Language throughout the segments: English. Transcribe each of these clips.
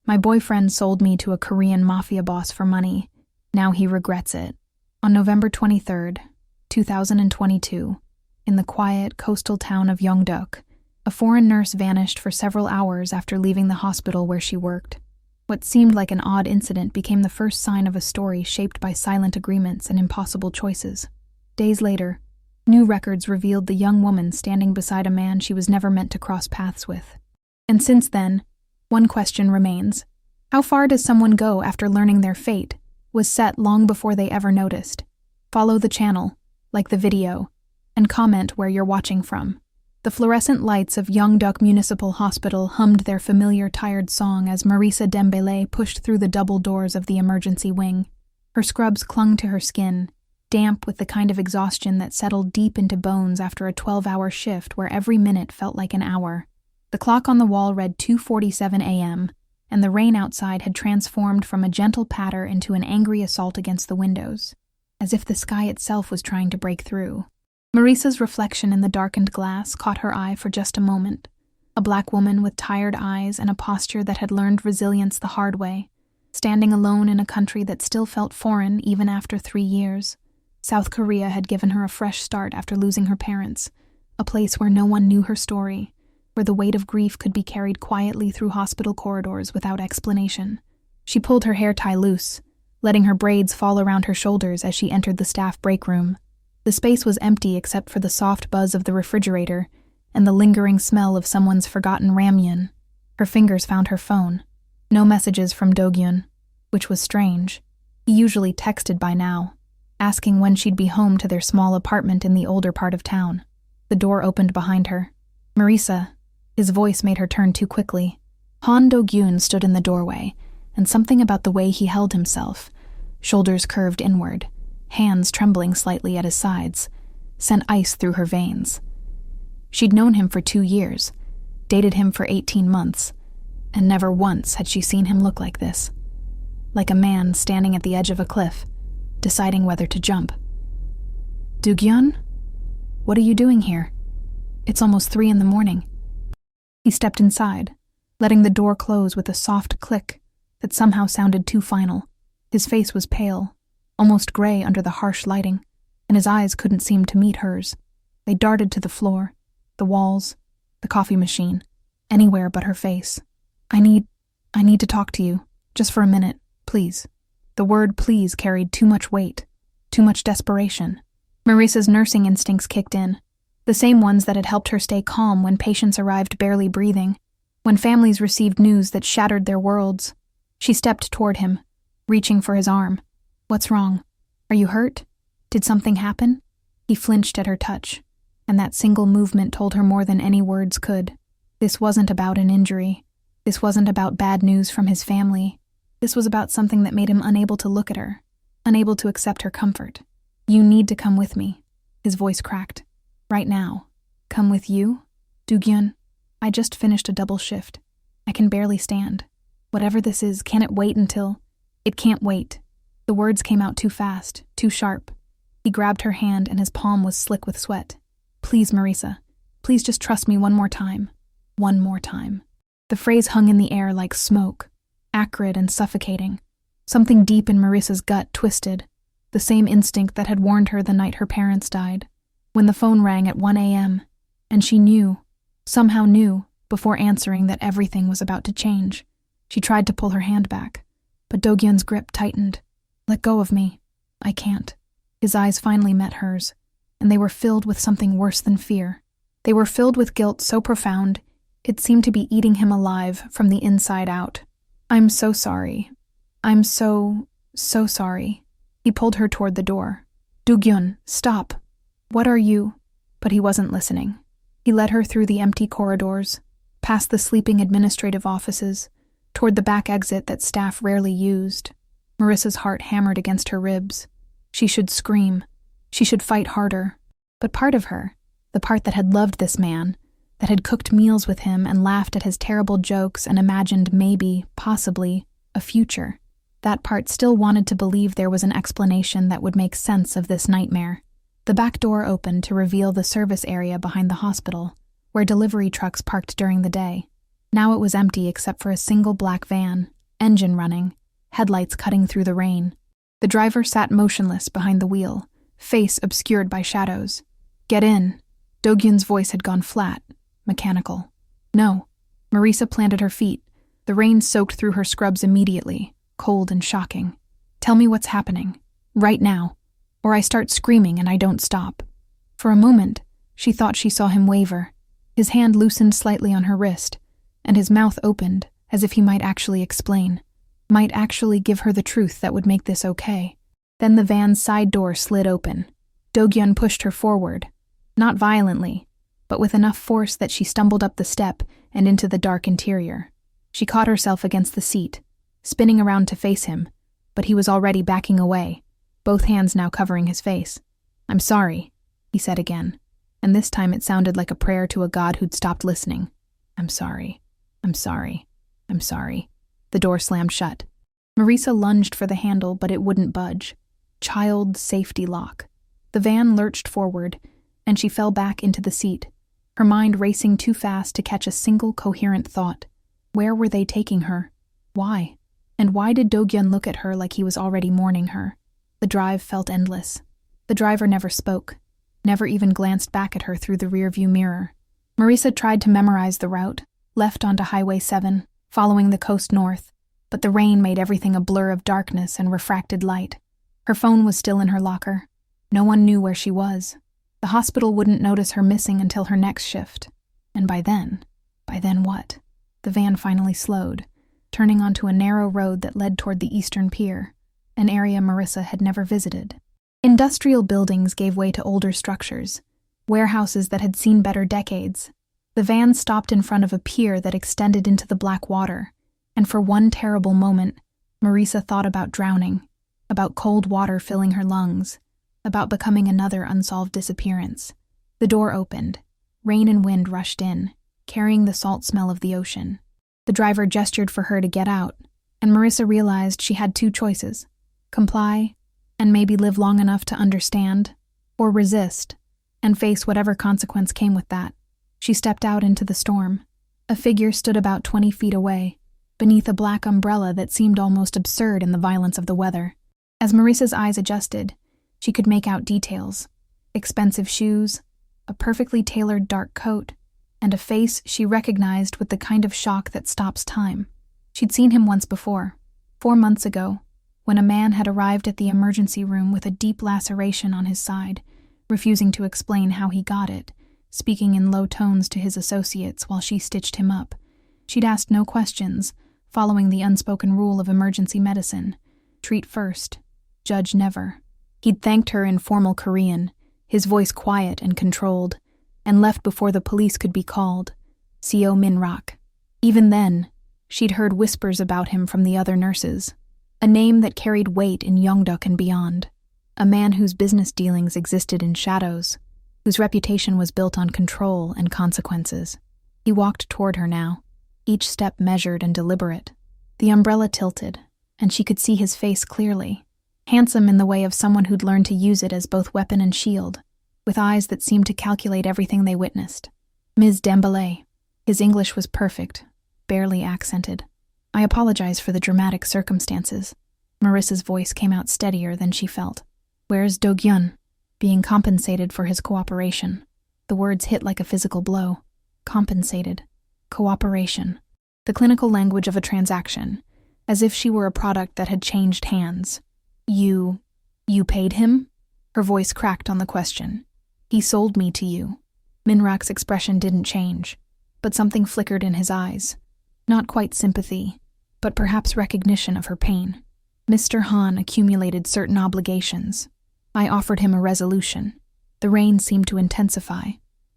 My boyfriend sold me to a Korean mafia boss for money. Now he regrets it. On November 23rd, 2022, in the quiet coastal town of Yeongdeok, a foreign nurse vanished for several hours after leaving the hospital where she worked. What seemed like an odd incident became the first sign of a story shaped by silent agreements and impossible choices. Days later, new records revealed the young woman standing beside a man she was never meant to cross paths with. And since then, one question remains. How far does someone go after learning their fate was set long before they ever noticed? Follow the channel, like the video, and comment where you're watching from. The fluorescent lights of Yeongdeok Municipal Hospital hummed their familiar tired song as Marisa Dembele pushed through the double doors of the emergency wing. Her scrubs clung to her skin, damp with the kind of exhaustion that settled deep into bones after a 12-hour shift where every minute felt like an hour. The clock on the wall read 2:47 a.m., and the rain outside had transformed from a gentle patter into an angry assault against the windows, as if the sky itself was trying to break through. Marisa's reflection in the darkened glass caught her eye for just a moment. A black woman with tired eyes and a posture that had learned resilience the hard way, standing alone in a country that still felt foreign even after 3 years. South Korea had given her a fresh start after losing her parents, a place where no one knew her story, where the weight of grief could be carried quietly through hospital corridors without explanation. She pulled her hair tie loose, letting her braids fall around her shoulders as she entered the staff break room. The space was empty except for the soft buzz of the refrigerator and the lingering smell of someone's forgotten ramyun. Her fingers found her phone. No messages from Do-gyun, which was strange. He usually texted by now, asking when she'd be home to their small apartment in the older part of town. The door opened behind her. "Marisa." His voice made her turn too quickly. Han Do-gyun stood in the doorway, and something about the way he held himself, shoulders curved inward, hands trembling slightly at his sides, sent ice through her veins. She'd known him for 2 years, dated him for 18 months, and never once had she seen him look like this. Like a man standing at the edge of a cliff, deciding whether to jump. "Do-gyun? What are you doing here? It's almost 3 in the morning." He stepped inside, letting the door close with a soft click that somehow sounded too final. His face was pale, almost gray under the harsh lighting, and his eyes couldn't seem to meet hers. They darted to the floor, the walls, the coffee machine, anywhere but her face. I need to talk to you, just for a minute, please." The word please carried too much weight, too much desperation. Marisa's nursing instincts kicked in, the same ones that had helped her stay calm when patients arrived barely breathing, when families received news that shattered their worlds. She stepped toward him, reaching for his arm. "What's wrong? Are you hurt? Did something happen?" He flinched at her touch, and that single movement told her more than any words could. This wasn't about an injury. This wasn't about bad news from his family. This was about something that made him unable to look at her, unable to accept her comfort. "You need to come with me." His voice cracked. "Right now." "Come with you? Do-gyun, I just finished a double shift. I can barely stand. Whatever this is, can it wait until—" "It can't wait." The words came out too fast, too sharp. He grabbed her hand and his palm was slick with sweat. "Please, Marisa. Please just trust me one more time. One more time." The phrase hung in the air like smoke, acrid and suffocating. Something deep in Marisa's gut twisted, the same instinct that had warned her the night her parents died. When the phone rang at 1 a.m., and she knew, somehow knew, before answering that everything was about to change. She tried to pull her hand back, but Do-gyun's grip tightened. "Let go of me. I can't." His eyes finally met hers, and they were filled with something worse than fear. They were filled with guilt so profound, it seemed to be eating him alive from the inside out. "I'm so sorry. I'm so sorry." He pulled her toward the door. "Do-gyun, stop. What are you—" But he wasn't listening. He led her through the empty corridors, past the sleeping administrative offices, toward the back exit that staff rarely used. Marisa's heart hammered against her ribs. She should scream. She should fight harder. But part of her, the part that had loved this man, that had cooked meals with him and laughed at his terrible jokes and imagined maybe, possibly, a future, that part still wanted to believe there was an explanation that would make sense of this nightmare. The back door opened to reveal the service area behind the hospital, where delivery trucks parked during the day. Now it was empty except for a single black van, engine running, headlights cutting through the rain. The driver sat motionless behind the wheel, face obscured by shadows. "Get in." Do-gyun's voice had gone flat, mechanical. "No." Marisa planted her feet. The rain soaked through her scrubs immediately, cold and shocking. "Tell me what's happening. Right now. Or I start screaming and I don't stop." For a moment, she thought she saw him waver. His hand loosened slightly on her wrist, and his mouth opened as if he might actually explain, might actually give her the truth that would make this okay. Then the van's side door slid open. Do-gyun pushed her forward, not violently, but with enough force that she stumbled up the step and into the dark interior. She caught herself against the seat, spinning around to face him, but he was already backing away, both hands now covering his face. "I'm sorry," he said again, and this time it sounded like a prayer to a god who'd stopped listening. "I'm sorry. I'm sorry. I'm sorry." The door slammed shut. Marisa lunged for the handle, but it wouldn't budge. Child safety lock. The van lurched forward, and she fell back into the seat, her mind racing too fast to catch a single coherent thought. Where were they taking her? Why? And why did Do-gyun look at her like he was already mourning her? The drive felt endless. The driver never spoke, never even glanced back at her through the rearview mirror. Marisa tried to memorize the route, left onto Highway 7, following the coast north, but the rain made everything a blur of darkness and refracted light. Her phone was still in her locker. No one knew where she was. The hospital wouldn't notice her missing until her next shift. And by then what? The van finally slowed, turning onto a narrow road that led toward the eastern pier, an area Marisa had never visited. Industrial buildings gave way to older structures, warehouses that had seen better decades. The van stopped in front of a pier that extended into the black water, and for one terrible moment, Marisa thought about drowning, about cold water filling her lungs, about becoming another unsolved disappearance. The door opened. Rain and wind rushed in, carrying the salt smell of the ocean. The driver gestured for her to get out, and Marisa realized she had two choices: comply, and maybe live long enough to understand, or resist, and face whatever consequence came with that. She stepped out into the storm. A figure stood about 20 feet away, beneath a black umbrella that seemed almost absurd in the violence of the weather. As Marissa's eyes adjusted, she could make out details: expensive shoes, a perfectly tailored dark coat, and a face she recognized with the kind of shock that stops time. She'd seen him once before, 4 months ago, when a man had arrived at the emergency room with a deep laceration on his side, refusing to explain how he got it, speaking in low tones to his associates while she stitched him up. She'd asked no questions, following the unspoken rule of emergency medicine: treat first, judge never. He'd thanked her in formal Korean, his voice quiet and controlled, and left before the police could be called. Seo Min-rak. Even then, she'd heard whispers about him from the other nurses, a name that carried weight in Yeongdeok and beyond, a man whose business dealings existed in shadows, whose reputation was built on control and consequences. He walked toward her now, each step measured and deliberate. The umbrella tilted, and she could see his face clearly, handsome in the way of someone who'd learned to use it as both weapon and shield, with eyes that seemed to calculate everything they witnessed. Ms. Dembélé. His English was perfect, barely accented. "I apologize for the dramatic circumstances." Marissa's voice came out steadier than she felt. "Where's Do-gyun?" Being compensated for his cooperation. The words hit like a physical blow. Compensated. Cooperation. The clinical language of a transaction, as if she were a product that had changed hands. You paid him?" Her voice cracked on the question. "He sold me to you." Min-rak's expression didn't change, but something flickered in his eyes. Not quite sympathy, but perhaps recognition of her pain. Mr. Han accumulated certain obligations. I offered him a resolution. The rain seemed to intensify.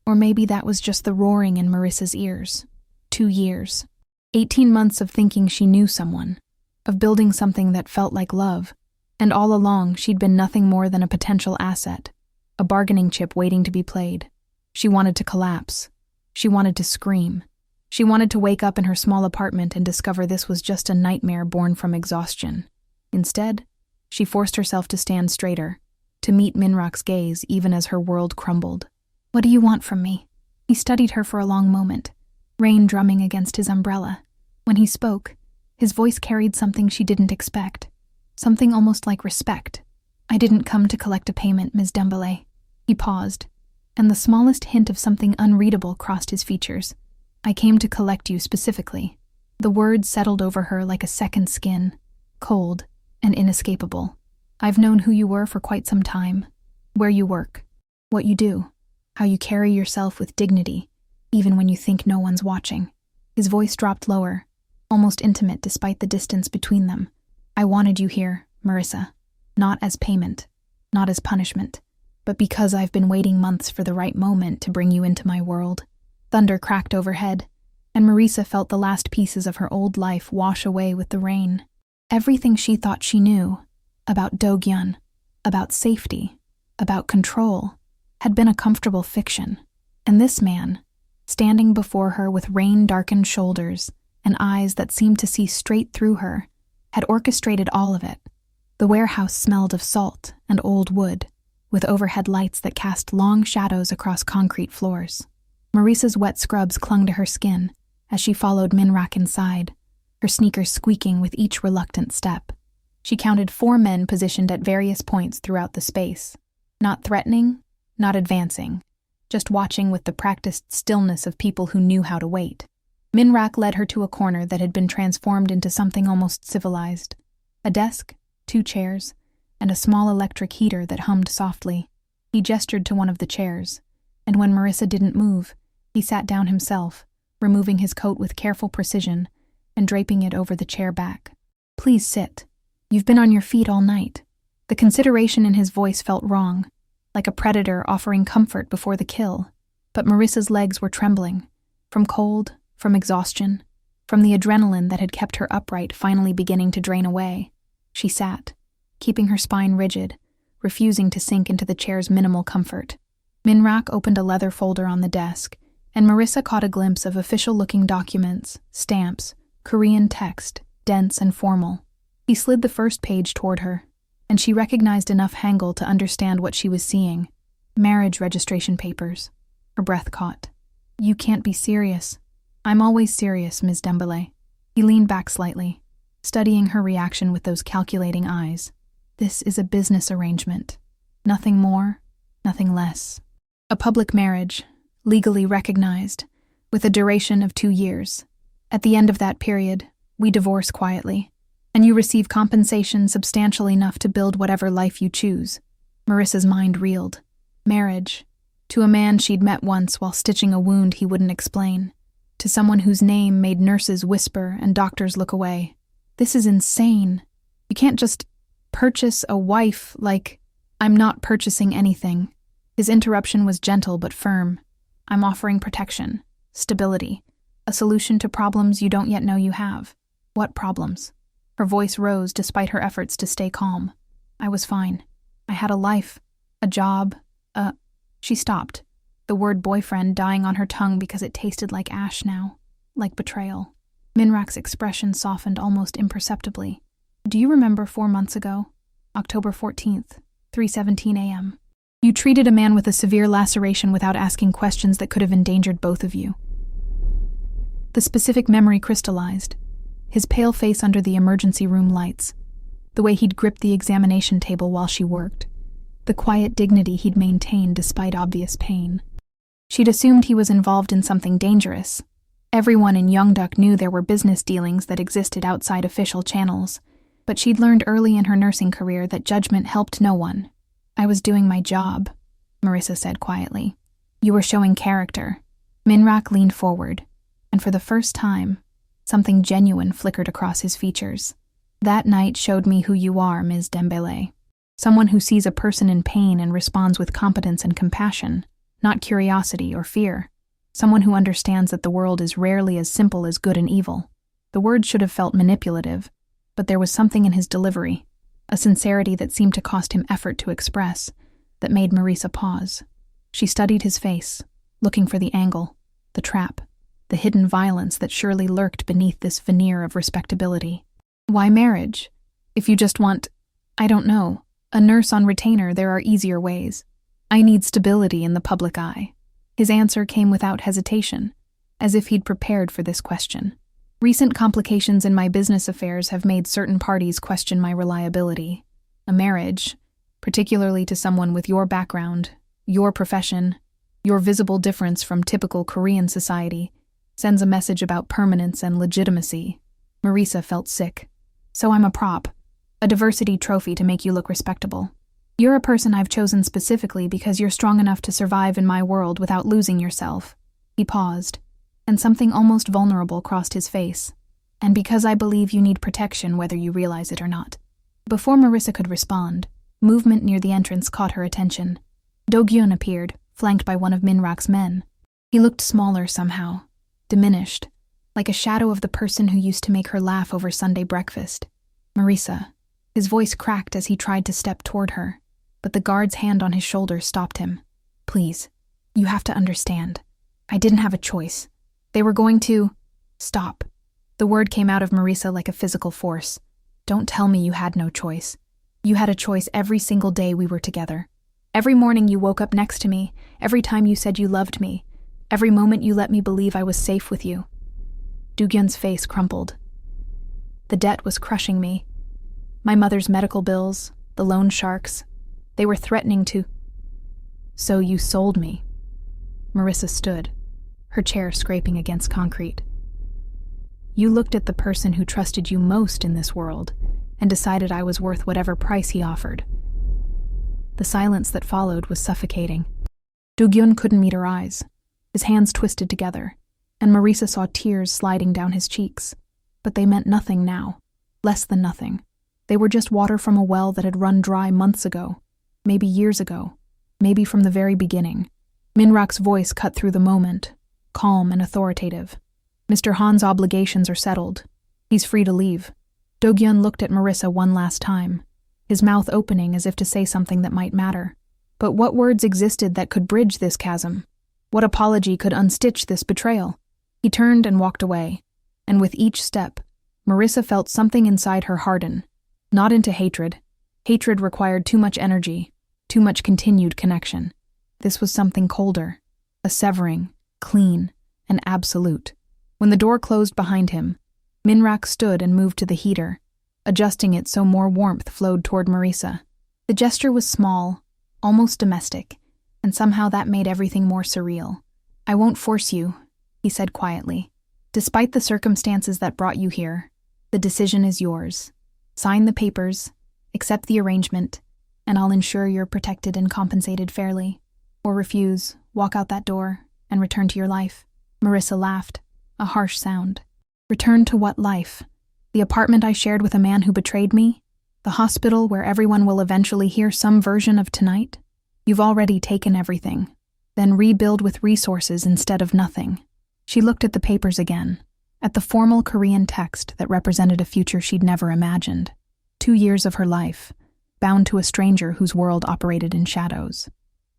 Or maybe that was just the roaring in Marissa's ears. 2 years. 18 months of thinking she knew someone, of building something that felt like love, and all along she'd been nothing more than a potential asset, a bargaining chip waiting to be played. She wanted to collapse. She wanted to scream. She wanted to wake up in her small apartment and discover this was just a nightmare born from exhaustion. Instead, she forced herself to stand straighter, to meet Min-rak's gaze even as her world crumbled. "What do you want from me?" He studied her for a long moment, rain drumming against his umbrella. When he spoke, His voice carried something she didn't expect, something almost like respect. "I didn't come to collect a payment, Ms. Dembele." He paused, and the smallest hint of something unreadable crossed his features. "I came to collect you specifically." The words settled over her like a second skin, cold and inescapable. "I've known who you were for quite some time, where you work, what you do, how you carry yourself with dignity, even when you think no one's watching." His voice dropped lower, almost intimate despite the distance between them. "I wanted you here, Marissa, not as payment, not as punishment, but because I've been waiting months for the right moment to bring you into my world." Thunder cracked overhead, and Marissa felt the last pieces of her old life wash away with the rain. Everything she thought she knew about Do-gyun, about safety, about control, had been a comfortable fiction. And this man, standing before her with rain-darkened shoulders and eyes that seemed to see straight through her, had orchestrated all of it. The warehouse smelled of salt and old wood, with overhead lights that cast long shadows across concrete floors. Marissa's wet scrubs clung to her skin as she followed Minrak inside, her sneakers squeaking with each reluctant step. She counted 4 men positioned at various points throughout the space, not threatening, not advancing, just watching with the practiced stillness of people who knew how to wait. Minrak led her to a corner that had been transformed into something almost civilized. A desk, 2 chairs, and a small electric heater that hummed softly. He gestured to one of the chairs, and when Marissa didn't move, he sat down himself, removing his coat with careful precision and draping it over the chair back. "Please sit. You've been on your feet all night." The consideration in his voice felt wrong, like a predator offering comfort before the kill. But Marissa's legs were trembling, from cold, from exhaustion, from the adrenaline that had kept her upright finally beginning to drain away. She sat, keeping her spine rigid, refusing to sink into the chair's minimal comfort. Minrak opened a leather folder on the desk, and Marissa caught a glimpse of official-looking documents, stamps, Korean text, dense and formal. He slid the first page toward her, and she recognized enough Hangul to understand what she was seeing. Marriage registration papers. Her breath caught. "You can't be serious." "I'm always serious, Ms. Dembele." He leaned back slightly, studying her reaction with those calculating eyes. "This is a business arrangement. Nothing more, nothing less. A public marriage, legally recognized, with a duration of 2 years. At the end of that period, we divorce quietly, and you receive compensation substantial enough to build whatever life you choose." Marissa's mind reeled. Marriage, to a man she'd met once while stitching a wound he wouldn't explain, to someone whose name made nurses whisper and doctors look away. This is insane. You can't just purchase a wife like... "I'm not purchasing anything." His interruption was gentle but firm. "I'm offering protection, stability, a solution to problems you don't yet know you have." "What problems?" Her voice rose despite her efforts to stay calm. "I was fine. I had a life, a job, She stopped, the word boyfriend dying on her tongue because it tasted like ash now, like betrayal. Minrak's expression softened almost imperceptibly. "Do you remember 4 months ago? October 14th, 3:17 a.m. You treated a man with a severe laceration without asking questions that could have endangered both of you." The specific memory crystallized, his pale face under the emergency room lights, the way he'd gripped the examination table while she worked, the quiet dignity he'd maintained despite obvious pain. She'd assumed he was involved in something dangerous. Everyone in Yeongdeok knew there were business dealings that existed outside official channels, but she'd learned early in her nursing career that judgment helped no one. "I was doing my job," Marissa said quietly. "You were showing character." Minrak leaned forward, and for the first time, something genuine flickered across his features. "That night showed me who you are, Ms. Dembele. Someone who sees a person in pain and responds with competence and compassion, not curiosity or fear. Someone who understands that the world is rarely as simple as good and evil." The words should have felt manipulative, but there was something in his delivery, a sincerity that seemed to cost him effort to express, that made Marissa pause. She studied his face, looking for the angle, the trap, the hidden violence that surely lurked beneath this veneer of respectability. "Why marriage? If you just want, I don't know, a nurse on retainer, there are easier ways. I need stability in the public eye." His answer came without hesitation, as if he'd prepared for this question. Recent complications in my business affairs have made certain parties question my reliability. A marriage, particularly to someone with your background, your profession, your visible difference from typical Korean society, sends a message about permanence and legitimacy. Marisa felt sick. So I'm a prop, a diversity trophy to make you look respectable. You're a person I've chosen specifically because you're strong enough to survive in my world without losing yourself. He paused, and something almost vulnerable crossed his face. And because I believe you need protection whether you realize it or not. Before Marisa could respond, movement near the entrance caught her attention. Do-gyun appeared, flanked by one of Min-rak's men. He looked smaller somehow, diminished, like a shadow of the person who used to make her laugh over Sunday breakfast. Marisa. His voice cracked as he tried to step toward her, but the guard's hand on his shoulder stopped him. Please, you have to understand. I didn't have a choice. They were going to... Stop. The word came out of Marisa like a physical force. Don't tell me you had no choice. You had a choice every single day we were together. Every morning you woke up next to me, every time you said you loved me, every moment you let me believe I was safe with you. Do-gyun's face crumpled. The debt was crushing me. My mother's medical bills, the loan sharks, they were threatening to... So you sold me. Marisa stood, her chair scraping against concrete. You looked at the person who trusted you most in this world and decided I was worth whatever price he offered. The silence that followed was suffocating. Do-gyun couldn't meet her eyes. His hands twisted together, and Marisa saw tears sliding down his cheeks. But they meant nothing now. Less than nothing. They were just water from a well that had run dry months ago, maybe years ago, maybe from the very beginning. Min-rak's voice cut through the moment, calm and authoritative. Mr. Han's obligations are settled. He's free to leave. Do-gyun looked at Marisa one last time, his mouth opening as if to say something that might matter. But what words existed that could bridge this chasm? What apology could unstitch this betrayal? He turned and walked away, and with each step, Marisa felt something inside her harden. Not into hatred. Hatred required too much energy, too much continued connection. This was something colder, a severing, clean, and absolute. When the door closed behind him, Min-rak stood and moved to the heater, adjusting it so more warmth flowed toward Marisa. The gesture was small, almost domestic, and somehow that made everything more surreal. I won't force you, he said quietly. Despite the circumstances that brought you here, the decision is yours. Sign the papers, accept the arrangement, and I'll ensure you're protected and compensated fairly. Or refuse, walk out that door, and return to your life. Marisa laughed, a harsh sound. Return to what life? The apartment I shared with a man who betrayed me? The hospital where everyone will eventually hear some version of tonight? You've already taken everything. Then rebuild with resources instead of nothing. She looked at the papers again, at the formal Korean text that represented a future she'd never imagined. 2 years of her life, bound to a stranger whose world operated in shadows.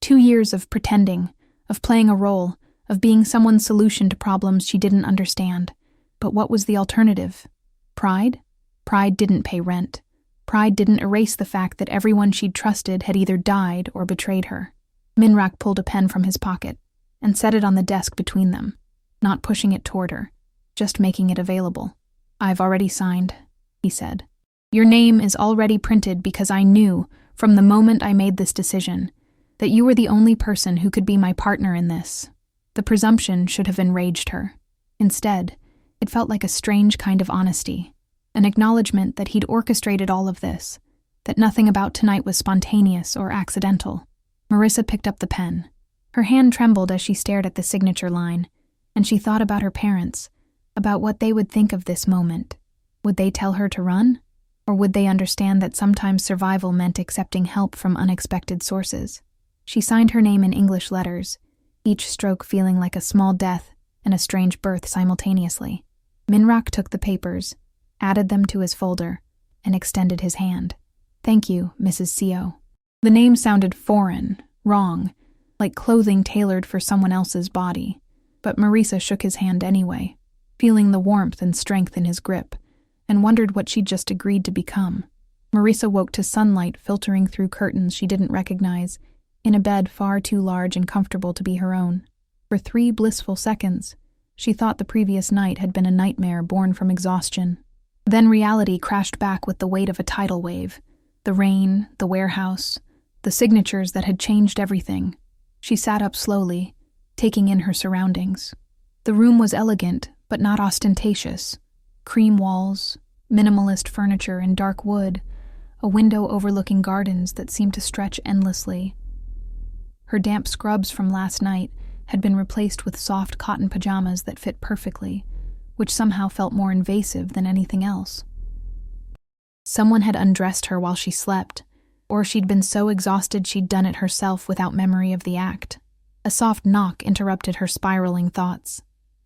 2 years of pretending, of playing a role, of being someone's solution to problems she didn't understand. But what was the alternative? Pride? Pride didn't pay rent. Pride didn't erase the fact that everyone she'd trusted had either died or betrayed her. Min-rak pulled a pen from his pocket and set it on the desk between them, not pushing it toward her, just making it available. I've already signed, he said. Your name is already printed because I knew, from the moment I made this decision, that you were the only person who could be my partner in this. The presumption should have enraged her. Instead, it felt like a strange kind of honesty, an acknowledgement that he'd orchestrated all of this, that nothing about tonight was spontaneous or accidental. Marisa picked up the pen. Her hand trembled as she stared at the signature line, and she thought about her parents, about what they would think of this moment. Would they tell her to run? Or would they understand that sometimes survival meant accepting help from unexpected sources? She signed her name in English letters, each stroke feeling like a small death and a strange birth simultaneously. Min-rak took the papers, added them to his folder, and extended his hand. Thank you, Mrs. Seo. The name sounded foreign, wrong, like clothing tailored for someone else's body, but Marisa shook his hand anyway, feeling the warmth and strength in his grip, and wondered what she'd just agreed to become. Marisa woke to sunlight filtering through curtains she didn't recognize, in a bed far too large and comfortable to be her own. For 3 blissful seconds, She thought the previous night had been a nightmare born from exhaustion. Then reality crashed back with the weight of a tidal wave. The rain, the warehouse, the signatures that had changed everything. She sat up slowly, taking in her surroundings. The room was elegant, but not ostentatious. Cream walls, minimalist furniture and dark wood, a window overlooking gardens that seemed to stretch endlessly. Her damp scrubs from last night had been replaced with soft cotton pajamas that fit perfectly, which somehow felt more invasive than anything else. Someone had undressed her while she slept, or she'd been so exhausted she'd done it herself without memory of the act. A soft knock interrupted her spiraling thoughts.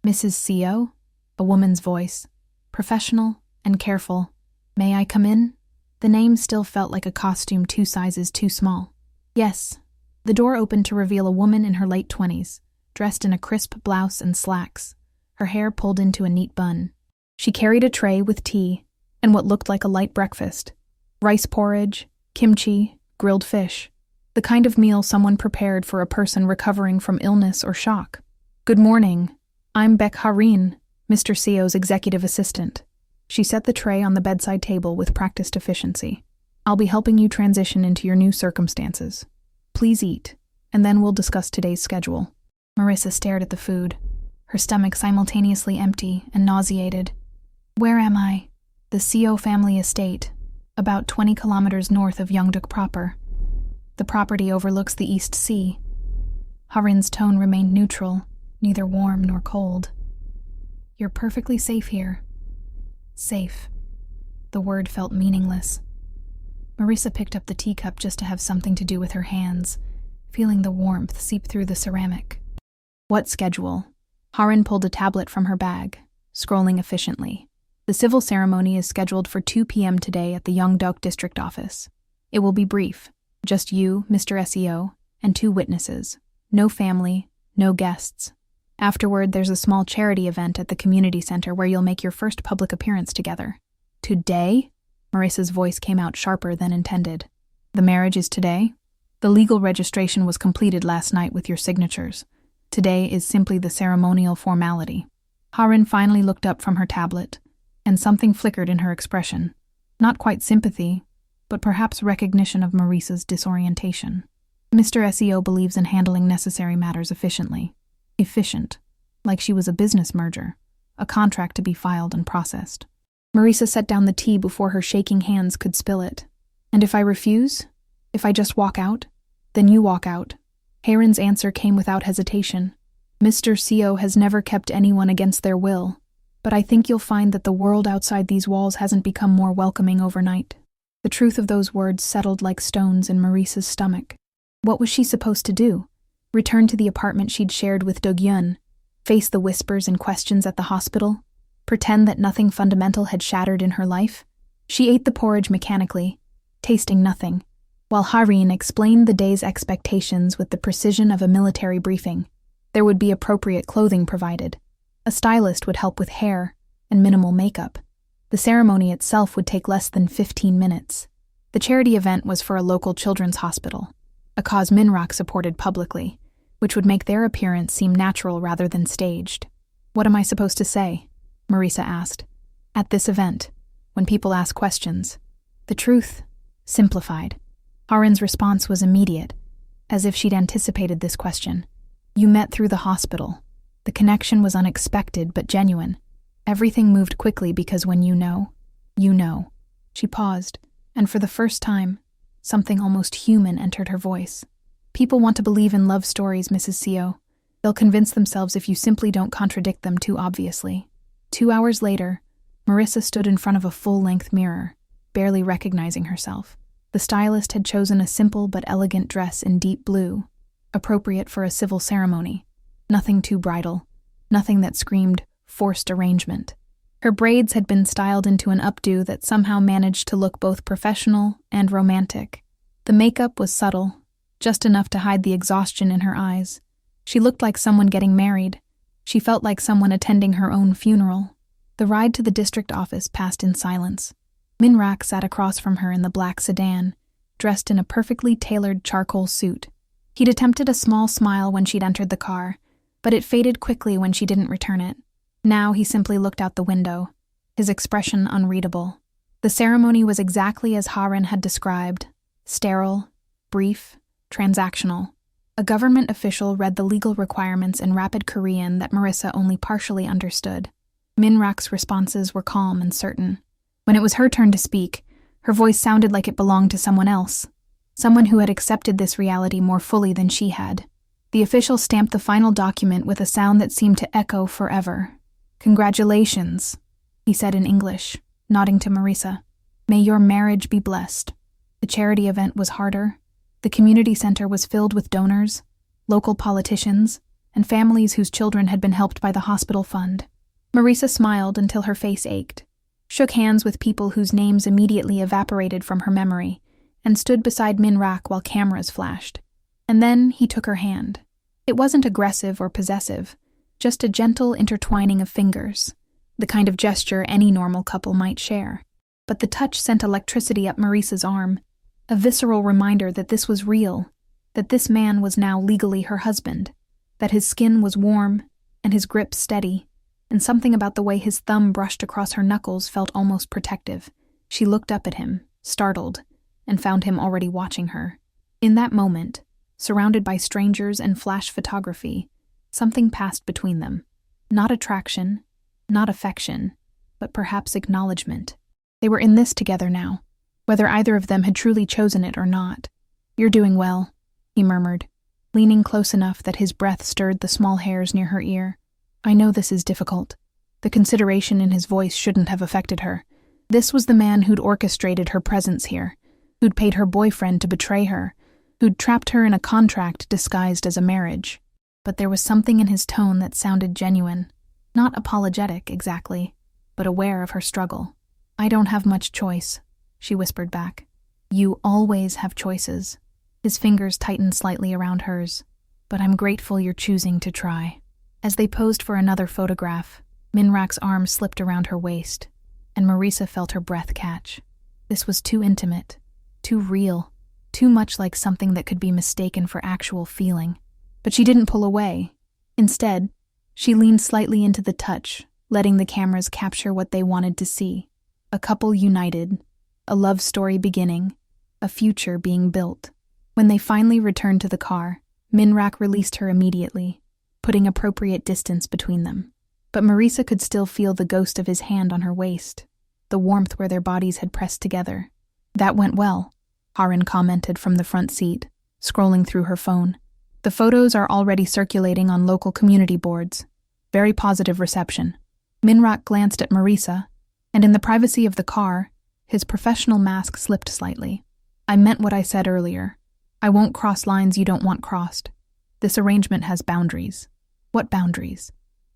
"Mrs. C.O.?" A woman's voice, professional and careful. "May I come in?" The name still felt like a costume 2 sizes too small. "Yes." The door opened to reveal a woman in her late 20s, dressed in a crisp blouse and slacks, her hair pulled into a neat bun. She carried a tray with tea and what looked like a light breakfast. Rice porridge, kimchi, grilled fish. The kind of meal someone prepared for a person recovering from illness or shock. "Good morning. I'm Beck Harin, Mr. C.O.'s executive assistant." She set the tray on the bedside table with practiced efficiency. "I'll be helping you transition into your new circumstances. Please eat, and then we'll discuss today's schedule." Marissa stared at the food, her stomach simultaneously empty and nauseated. "Where am I?" "The C.O. family estate, about 20 kilometers north of Yeongdeok proper. The property overlooks the East Sea." Harin's tone remained neutral, neither warm nor cold. "You're perfectly safe here." Safe. The word felt meaningless. Marissa picked up the teacup just to have something to do with her hands, feeling the warmth seep through the ceramic. "What schedule?" Harin pulled a tablet from her bag, scrolling efficiently. "The civil ceremony is scheduled for 2 p.m. today at the Yeongdeok district office. It will be brief. Just you, Mr. SEO, and 2 witnesses. No family, no guests. Afterward, there's a small charity event at the community center where you'll make your first public appearance together." "Today?" Marissa's voice came out sharper than intended. "The marriage is today? The legal registration was completed last night with your signatures. Today is simply the ceremonial formality." Harin finally looked up from her tablet, and something flickered in her expression. Not quite sympathy, but perhaps recognition of Marissa's disorientation. Mr. SEO believes in handling necessary matters efficiently. Efficient, like she was a business merger, a contract to be filed and processed. Marissa set down the tea before her shaking hands could spill it. "And if I refuse? If I just walk out? Then you walk out." Harin's answer came without hesitation. "Mr. CO has never kept anyone against their will, but I think you'll find that the world outside these walls hasn't become more welcoming overnight." The truth of those words settled like stones in Marissa's stomach. What was she supposed to do? Return to the apartment she'd shared with Do-gyun, face the whispers and questions at the hospital, pretend that nothing fundamental had shattered in her life? She ate the porridge mechanically, tasting nothing, while Harin explained the day's expectations with the precision of a military briefing. There would be appropriate clothing provided. A stylist would help with hair and minimal makeup. The ceremony itself would take less than 15 minutes. The charity event was for a local children's hospital, a cause Minrak supported publicly, which would make their appearance seem natural rather than staged. "What am I supposed to say?" Marissa asked. "At this event, when people ask questions, the truth, simplified." Harin's response was immediate, as if she'd anticipated this question. "You met through the hospital. The connection was unexpected but genuine. Everything moved quickly because when you know, you know." She paused, and for the first time, something almost human entered her voice. "People want to believe in love stories, Mrs. CO. They'll convince themselves if you simply don't contradict them too obviously." 2 hours later, Marissa stood in front of a full-length mirror, barely recognizing herself. The stylist had chosen a simple but elegant dress in deep blue, appropriate for a civil ceremony. Nothing too bridal, nothing that screamed forced arrangement. Her braids had been styled into an updo that somehow managed to look both professional and romantic. The makeup was subtle, just enough to hide the exhaustion in her eyes. She looked like someone getting married. She felt like someone attending her own funeral. The ride to the district office passed in silence. Minrak sat across from her in the black sedan, dressed in a perfectly tailored charcoal suit. He'd attempted a small smile when she'd entered the car, but it faded quickly when she didn't return it. Now he simply looked out the window, his expression unreadable. The ceremony was exactly as Haren had described: sterile, brief, transactional. A government official read the legal requirements in rapid Korean that Marissa only partially understood. Minrak's responses were calm and certain. When it was her turn to speak, her voice sounded like it belonged to someone else, someone who had accepted this reality more fully than she had. The official stamped the final document with a sound that seemed to echo forever. "Congratulations," he said in English, nodding to Marissa. "May your marriage be blessed." The charity event was harder. The community center was filled with donors, local politicians, and families whose children had been helped by the hospital fund. Marissa smiled until her face ached, shook hands with people whose names immediately evaporated from her memory, and stood beside Minrak while cameras flashed. And then he took her hand. It wasn't aggressive or possessive, just a gentle intertwining of fingers, the kind of gesture any normal couple might share. But the touch sent electricity up Marissa's arm, a visceral reminder that this was real, that this man was now legally her husband, that his skin was warm and his grip steady, and something about the way his thumb brushed across her knuckles felt almost protective. She looked up at him, startled, and found him already watching her. In that moment, surrounded by strangers and flash photography, something passed between them. Not attraction, not affection, but perhaps acknowledgement. They were in this together now, whether either of them had truly chosen it or not. "You're doing well," he murmured, leaning close enough that his breath stirred the small hairs near her ear. "I know this is difficult." The consideration in his voice shouldn't have affected her. This was the man who'd orchestrated her presence here, who'd paid her boyfriend to betray her, who'd trapped her in a contract disguised as a marriage. But there was something in his tone that sounded genuine, not apologetic exactly, but aware of her struggle. "I don't have much choice," she whispered back. "You always have choices." His fingers tightened slightly around hers. "But I'm grateful you're choosing to try." As they posed for another photograph, Minrak's arm slipped around her waist, and Marissa felt her breath catch. This was too intimate, too real, too much like something that could be mistaken for actual feeling. But she didn't pull away. Instead, she leaned slightly into the touch, letting the cameras capture what they wanted to see. A couple united, a love story beginning, a future being built. When they finally returned to the car, Minrak released her immediately, putting appropriate distance between them. But Marissa could still feel the ghost of his hand on her waist, the warmth where their bodies had pressed together. "That went well," Haren commented from the front seat, scrolling through her phone. "The photos are already circulating on local community boards. Very positive reception." Minrak glanced at Marissa, and in the privacy of the car, his professional mask slipped slightly. "I meant what I said earlier. I won't cross lines you don't want crossed. This arrangement has boundaries." "What boundaries?"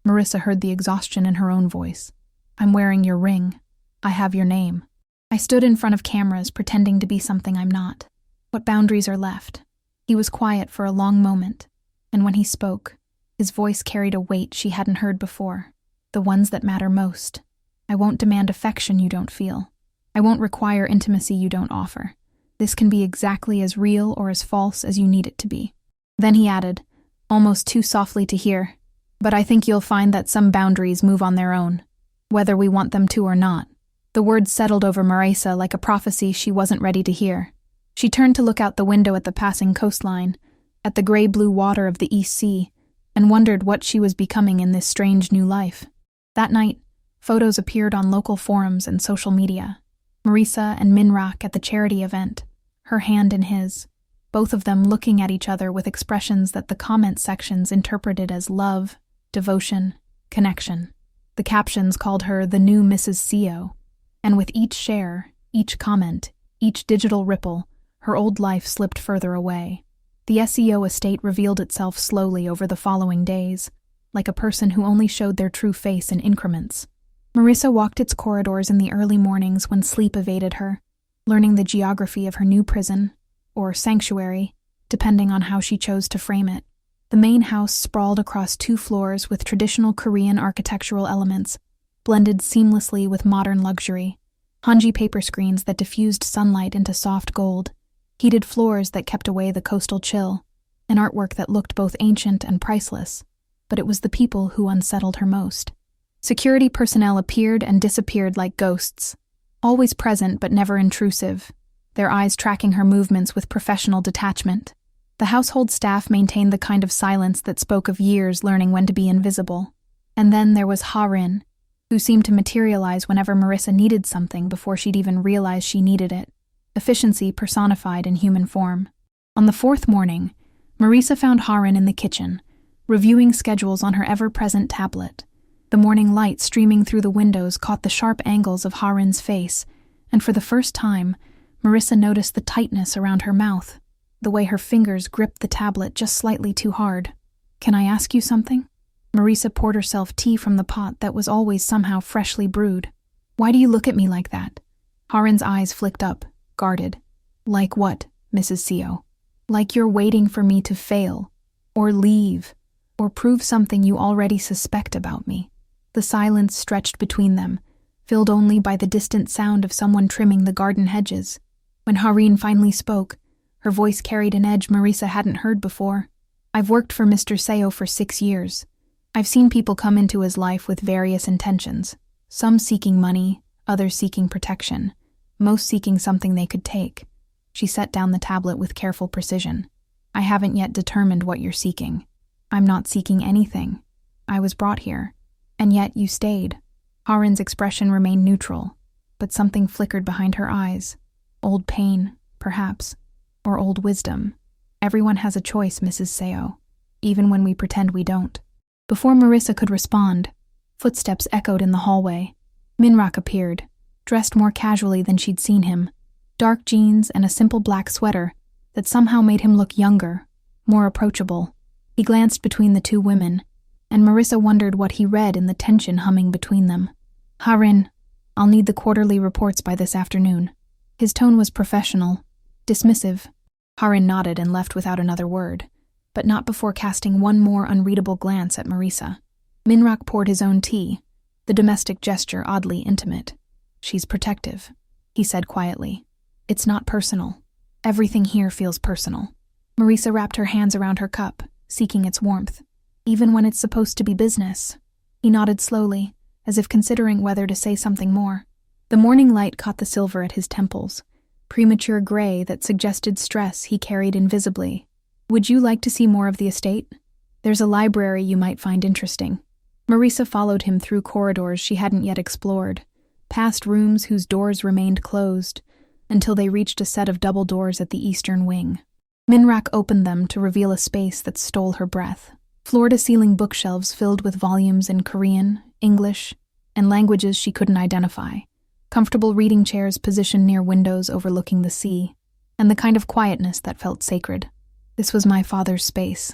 Marissa heard the exhaustion in her own voice. "I'm wearing your ring. I have your name. I stood in front of cameras pretending to be something I'm not. What boundaries are left?" He was quiet for a long moment, and when he spoke, his voice carried a weight she hadn't heard before. "The ones that matter most. I won't demand affection you don't feel. I won't require intimacy you don't offer. This can be exactly as real or as false as you need it to be." Then he added, almost too softly to hear, "But I think you'll find that some boundaries move on their own, whether we want them to or not." The words settled over Marissa like a prophecy she wasn't ready to hear. She turned to look out the window at the passing coastline, at the gray-blue water of the East Sea, and wondered what she was becoming in this strange new life. That night, photos appeared on local forums and social media. Marissa and Minrak at the charity event, her hand in his, both of them looking at each other with expressions that the comment sections interpreted as love, devotion, connection. The captions called her the new Mrs. CEO, and with each share, each comment, each digital ripple, her old life slipped further away. The SEO estate revealed itself slowly over the following days, like a person who only showed their true face in increments. Marissa walked its corridors in the early mornings when sleep evaded her, learning the geography of her new prison, or sanctuary, depending on how she chose to frame it. The main house sprawled across 2 floors with traditional Korean architectural elements, blended seamlessly with modern luxury. Hanji paper screens that diffused sunlight into soft gold, heated floors that kept away the coastal chill, an artwork that looked both ancient and priceless. But it was the people who unsettled her most. Security personnel appeared and disappeared like ghosts, always present but never intrusive, their eyes tracking her movements with professional detachment. The household staff maintained the kind of silence that spoke of years learning when to be invisible. And then there was Ha-Rin, who seemed to materialize whenever Marissa needed something before she'd even realize she needed it. Efficiency personified in human form. On the fourth morning, Marissa found Ha-Rin in the kitchen, reviewing schedules on her ever-present tablet. The morning light streaming through the windows caught the sharp angles of Ha-Rin's face, and for the first time, Marissa noticed the tightness around her mouth, the way her fingers gripped the tablet just slightly too hard. "Can I ask you something?" Marissa poured herself tea from the pot that was always somehow freshly brewed. "Why do you look at me like that?" Ha-Rin's eyes flicked up, guarded. "Like what, Mrs. Seo? Like you're waiting for me to fail, or leave, or prove something you already suspect about me." The silence stretched between them, filled only by the distant sound of someone trimming the garden hedges. When Ha-Rin finally spoke, her voice carried an edge Marissa hadn't heard before. "I've worked for Mr. Seo for 6 years. I've seen people come into his life with various intentions, some seeking money, others seeking protection, most seeking something they could take." She set down the tablet with careful precision. "I haven't yet determined what you're seeking. I'm not seeking anything. I was brought here, and yet you stayed." Ha-Rin's expression remained neutral, but something flickered behind her eyes. Old pain, perhaps, or old wisdom. "Everyone has a choice, Mrs. Seo, even when we pretend we don't." Before Marissa could respond, footsteps echoed in the hallway. Minrak appeared, dressed more casually than she'd seen him. Dark jeans and a simple black sweater that somehow made him look younger, more approachable. He glanced between the two women, and Marissa wondered what he read in the tension humming between them. "Ha-Rin, I'll need the quarterly reports by this afternoon." His tone was professional, dismissive. Ha-Rin nodded and left without another word, but not before casting one more unreadable glance at Marissa. Minrak poured his own tea, the domestic gesture oddly intimate. "She's protective," he said quietly. "It's not personal. Everything here feels personal." Marissa wrapped her hands around her cup, seeking its warmth. "Even when it's supposed to be business." He nodded slowly, as if considering whether to say something more. The morning light caught the silver at his temples, premature gray that suggested stress he carried invisibly. "Would you like to see more of the estate? There's a library you might find interesting." Marissa followed him through corridors she hadn't yet explored, past rooms whose doors remained closed, until they reached a set of double doors at the eastern wing. Minrak opened them to reveal a space that stole her breath. Floor-to-ceiling bookshelves filled with volumes in Korean, English, and languages she couldn't identify. Comfortable reading chairs positioned near windows overlooking the sea, and the kind of quietness that felt sacred. "This was my father's space,"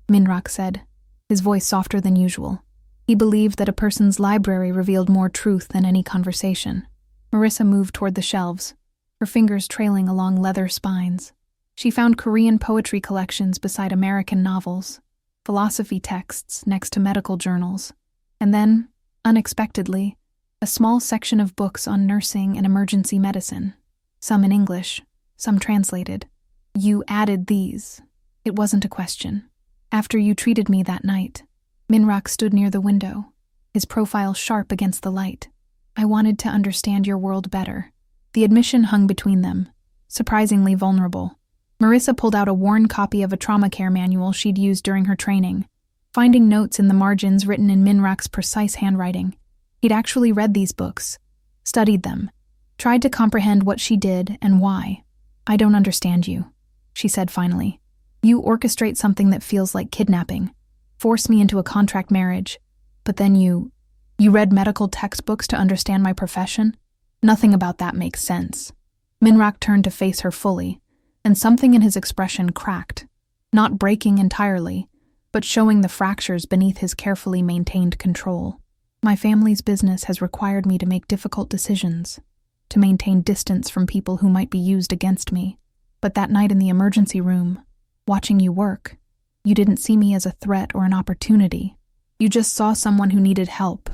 Minrak said, his voice softer than usual. He believed that a person's library revealed more truth than any conversation. Marissa moved toward the shelves, her fingers trailing along leather spines. She found Korean poetry collections beside American novels, philosophy texts next to medical journals, and then, unexpectedly, a small section of books on nursing and emergency medicine, some in English, some translated. "You added these." It wasn't a question. "After you treated me that night." Minrak stood near the window, his profile sharp against the light. "I wanted to understand your world better." The admission hung between them, surprisingly vulnerable. Marissa pulled out a worn copy of a trauma care manual she'd used during her training, finding notes in the margins written in Minrak's precise handwriting. He'd actually read these books, studied them, tried to comprehend what she did and why. "I don't understand you," she said finally. "You orchestrate something that feels like kidnapping, force me into a contract marriage, but then you read medical textbooks to understand my profession? Nothing about that makes sense." Minrak turned to face her fully, and something in his expression cracked, not breaking entirely, but showing the fractures beneath his carefully maintained control. "My family's business has required me to make difficult decisions, to maintain distance from people who might be used against me. But that night in the emergency room, watching you work, you didn't see me as a threat or an opportunity. You just saw someone who needed help."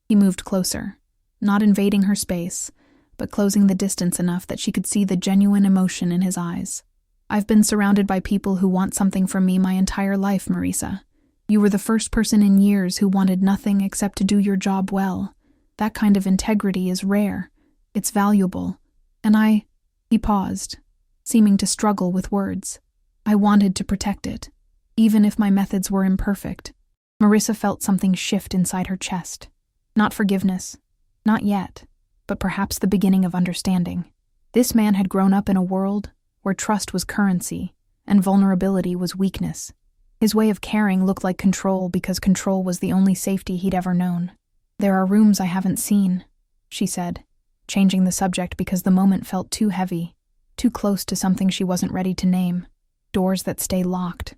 He moved closer, not invading her space, but closing the distance enough that she could see the genuine emotion in his eyes. "I've been surrounded by people who want something from me my entire life, Marissa. You were the first person in years who wanted nothing except to do your job well. That kind of integrity is rare. It's valuable. And he paused, seeming to struggle with words. I wanted to protect it, even if my methods were imperfect. Marissa felt something shift inside her chest. Not forgiveness. Not yet. But perhaps the beginning of understanding. This man had grown up in a world where trust was currency and vulnerability was weakness. His way of caring looked like control because control was the only safety he'd ever known. There are rooms I haven't seen, she said, changing the subject because the moment felt too heavy, too close to something she wasn't ready to name. Doors that stay locked.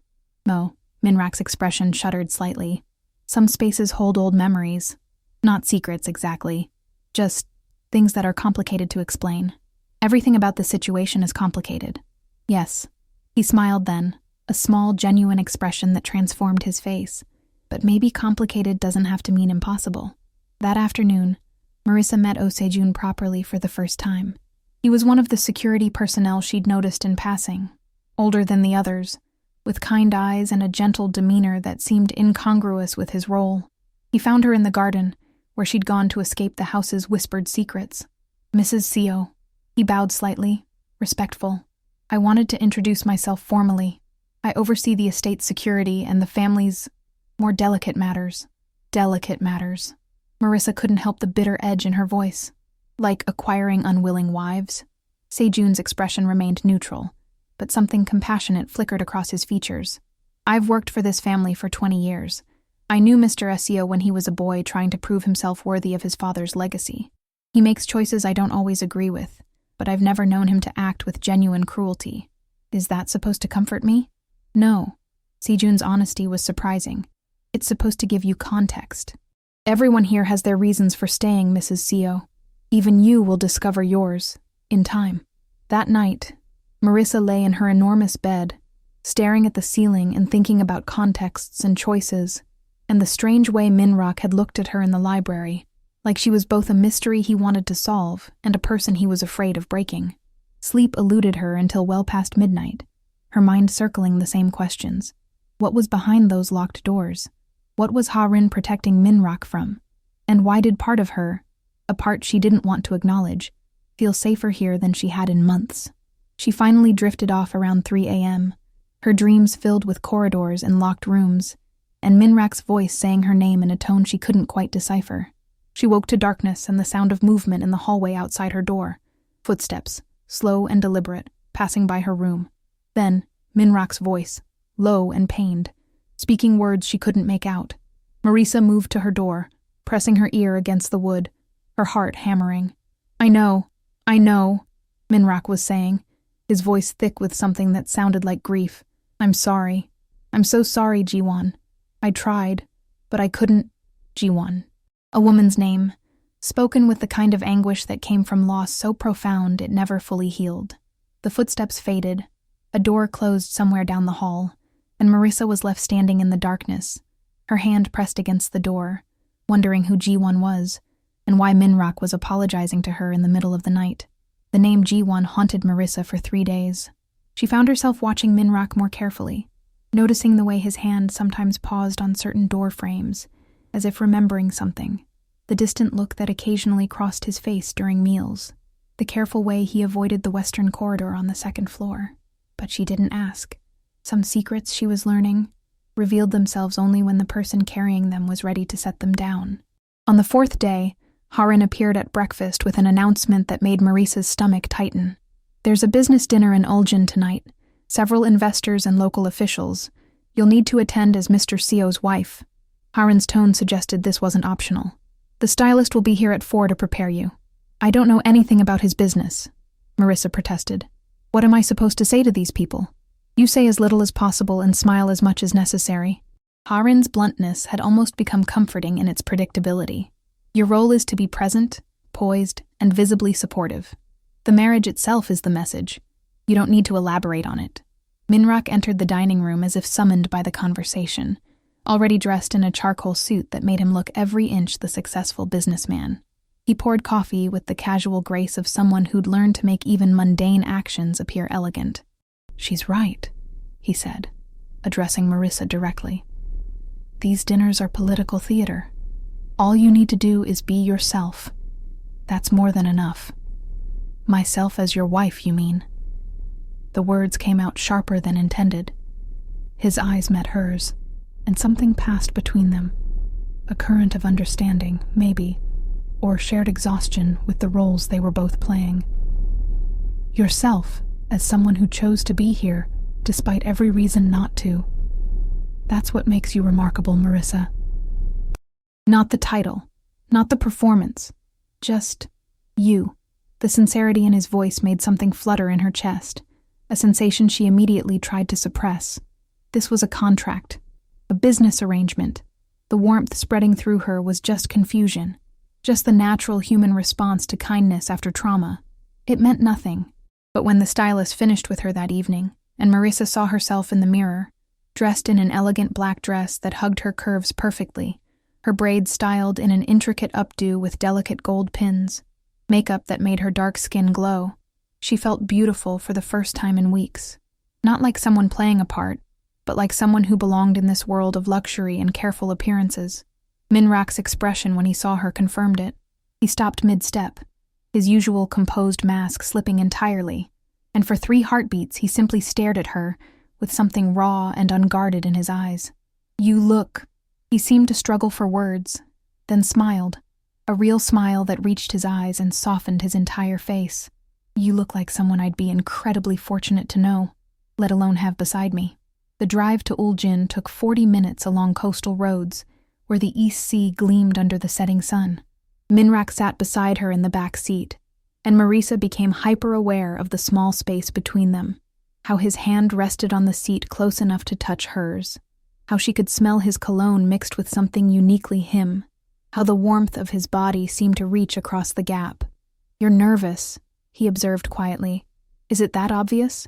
Minrak's expression shuddered slightly. Some spaces hold old memories. Not secrets exactly. Just things that are complicated to explain. Everything about the situation is complicated. Yes. He smiled then, a small, genuine expression that transformed his face. But maybe complicated doesn't have to mean impossible. That afternoon, Marissa met Oh Sejun properly for the first time. He was one of the security personnel she'd noticed in passing, older than the others, with kind eyes and a gentle demeanor that seemed incongruous with his role. He found her in the garden, where she'd gone to escape the house's whispered secrets. Mrs. Seo. He bowed slightly, respectful. I wanted to introduce myself formally. I oversee the estate's security and the family's more delicate matters. Delicate matters. Marissa couldn't help the bitter edge in her voice. Like acquiring unwilling wives. Sejun's expression remained neutral, but something compassionate flickered across his features. I've worked for this family for 20 years. I knew Mr. Seo when he was a boy trying to prove himself worthy of his father's legacy. He makes choices I don't always agree with, but I've never known him to act with genuine cruelty. Is that supposed to comfort me? No. Sejun's honesty was surprising. It's supposed to give you context. Everyone here has their reasons for staying, Mrs. Seo. Even you will discover yours, in time. That night, Marissa lay in her enormous bed, staring at the ceiling and thinking about contexts and choices, and the strange way Minrak had looked at her in the library, like she was both a mystery he wanted to solve and a person he was afraid of breaking. Sleep eluded her until well past midnight, her mind circling the same questions. What was behind those locked doors? What was Ha-Rin protecting Minrak from? And why did part of her, a part she didn't want to acknowledge, feel safer here than she had in months? She finally drifted off around 3 a.m., her dreams filled with corridors and locked rooms, and Minrak's voice saying her name in a tone she couldn't quite decipher. She woke to darkness and the sound of movement in the hallway outside her door. Footsteps, slow and deliberate, passing by her room. Then, Minrak's voice, low and pained, speaking words she couldn't make out. Marissa moved to her door, pressing her ear against the wood, her heart hammering. I know, Minrak was saying, his voice thick with something that sounded like grief. I'm sorry. I'm so sorry, Jiwon. I tried, but I couldn't. Jiwon. A woman's name, spoken with the kind of anguish that came from loss so profound it never fully healed. The footsteps faded, a door closed somewhere down the hall, and Marissa was left standing in the darkness, her hand pressed against the door, wondering who Jiwon was, and why Minrak was apologizing to her in the middle of the night. The name Jiwon haunted Marissa for 3 days. She found herself watching Minrak more carefully, noticing the way his hand sometimes paused on certain door frames, as if remembering something, the distant look that occasionally crossed his face during meals, the careful way he avoided the western corridor on the 2nd floor. But she didn't ask. Some secrets she was learning revealed themselves only when the person carrying them was ready to set them down. On the 4th day, Ha-Rin appeared at breakfast with an announcement that made Marissa's stomach tighten. There's a business dinner in Uljan tonight. Several investors and local officials. You'll need to attend as Mr. Seo's wife. Ha-Rin's tone suggested this wasn't optional. The stylist will be here at 4 to prepare you. I don't know anything about his business, Marissa protested. What am I supposed to say to these people? You say as little as possible and smile as much as necessary. Ha-Rin's bluntness had almost become comforting in its predictability. Your role is to be present, poised, and visibly supportive. The marriage itself is the message. You don't need to elaborate on it. Minrak entered the dining room as if summoned by the conversation, already dressed in a charcoal suit that made him look every inch the successful businessman. He poured coffee with the casual grace of someone who'd learned to make even mundane actions appear elegant. She's right, he said, addressing Marissa directly. These dinners are political theater. All you need to do is be yourself. That's more than enough. Myself as your wife, you mean? The words came out sharper than intended. His eyes met hers, and something passed between them. A current of understanding, maybe, or shared exhaustion with the roles they were both playing. Yourself, as someone who chose to be here, despite every reason not to. That's what makes you remarkable, Marissa. Not the title, not the performance, just you. The sincerity in his voice made something flutter in her chest, a sensation she immediately tried to suppress. This was a contract, a business arrangement. The warmth spreading through her was just confusion, just the natural human response to kindness after trauma. It meant nothing. But when the stylist finished with her that evening, and Marissa saw herself in the mirror, dressed in an elegant black dress that hugged her curves perfectly, her braids styled in an intricate updo with delicate gold pins, makeup that made her dark skin glow, she felt beautiful for the first time in weeks. Not like someone playing a part, but like someone who belonged in this world of luxury and careful appearances. Minrak's expression when he saw her confirmed it. He stopped mid-step, his usual composed mask slipping entirely, and for 3 heartbeats he simply stared at her, with something raw and unguarded in his eyes. You look. He seemed to struggle for words, then smiled, a real smile that reached his eyes and softened his entire face. You look like someone I'd be incredibly fortunate to know, let alone have beside me. The drive to Uljin took 40 minutes along coastal roads, where the East Sea gleamed under the setting sun. Minrak sat beside her in the back seat, and Marissa became hyper-aware of the small space between them, how his hand rested on the seat close enough to touch hers, how she could smell his cologne mixed with something uniquely him, how the warmth of his body seemed to reach across the gap. You're nervous, he observed quietly. Is it that obvious?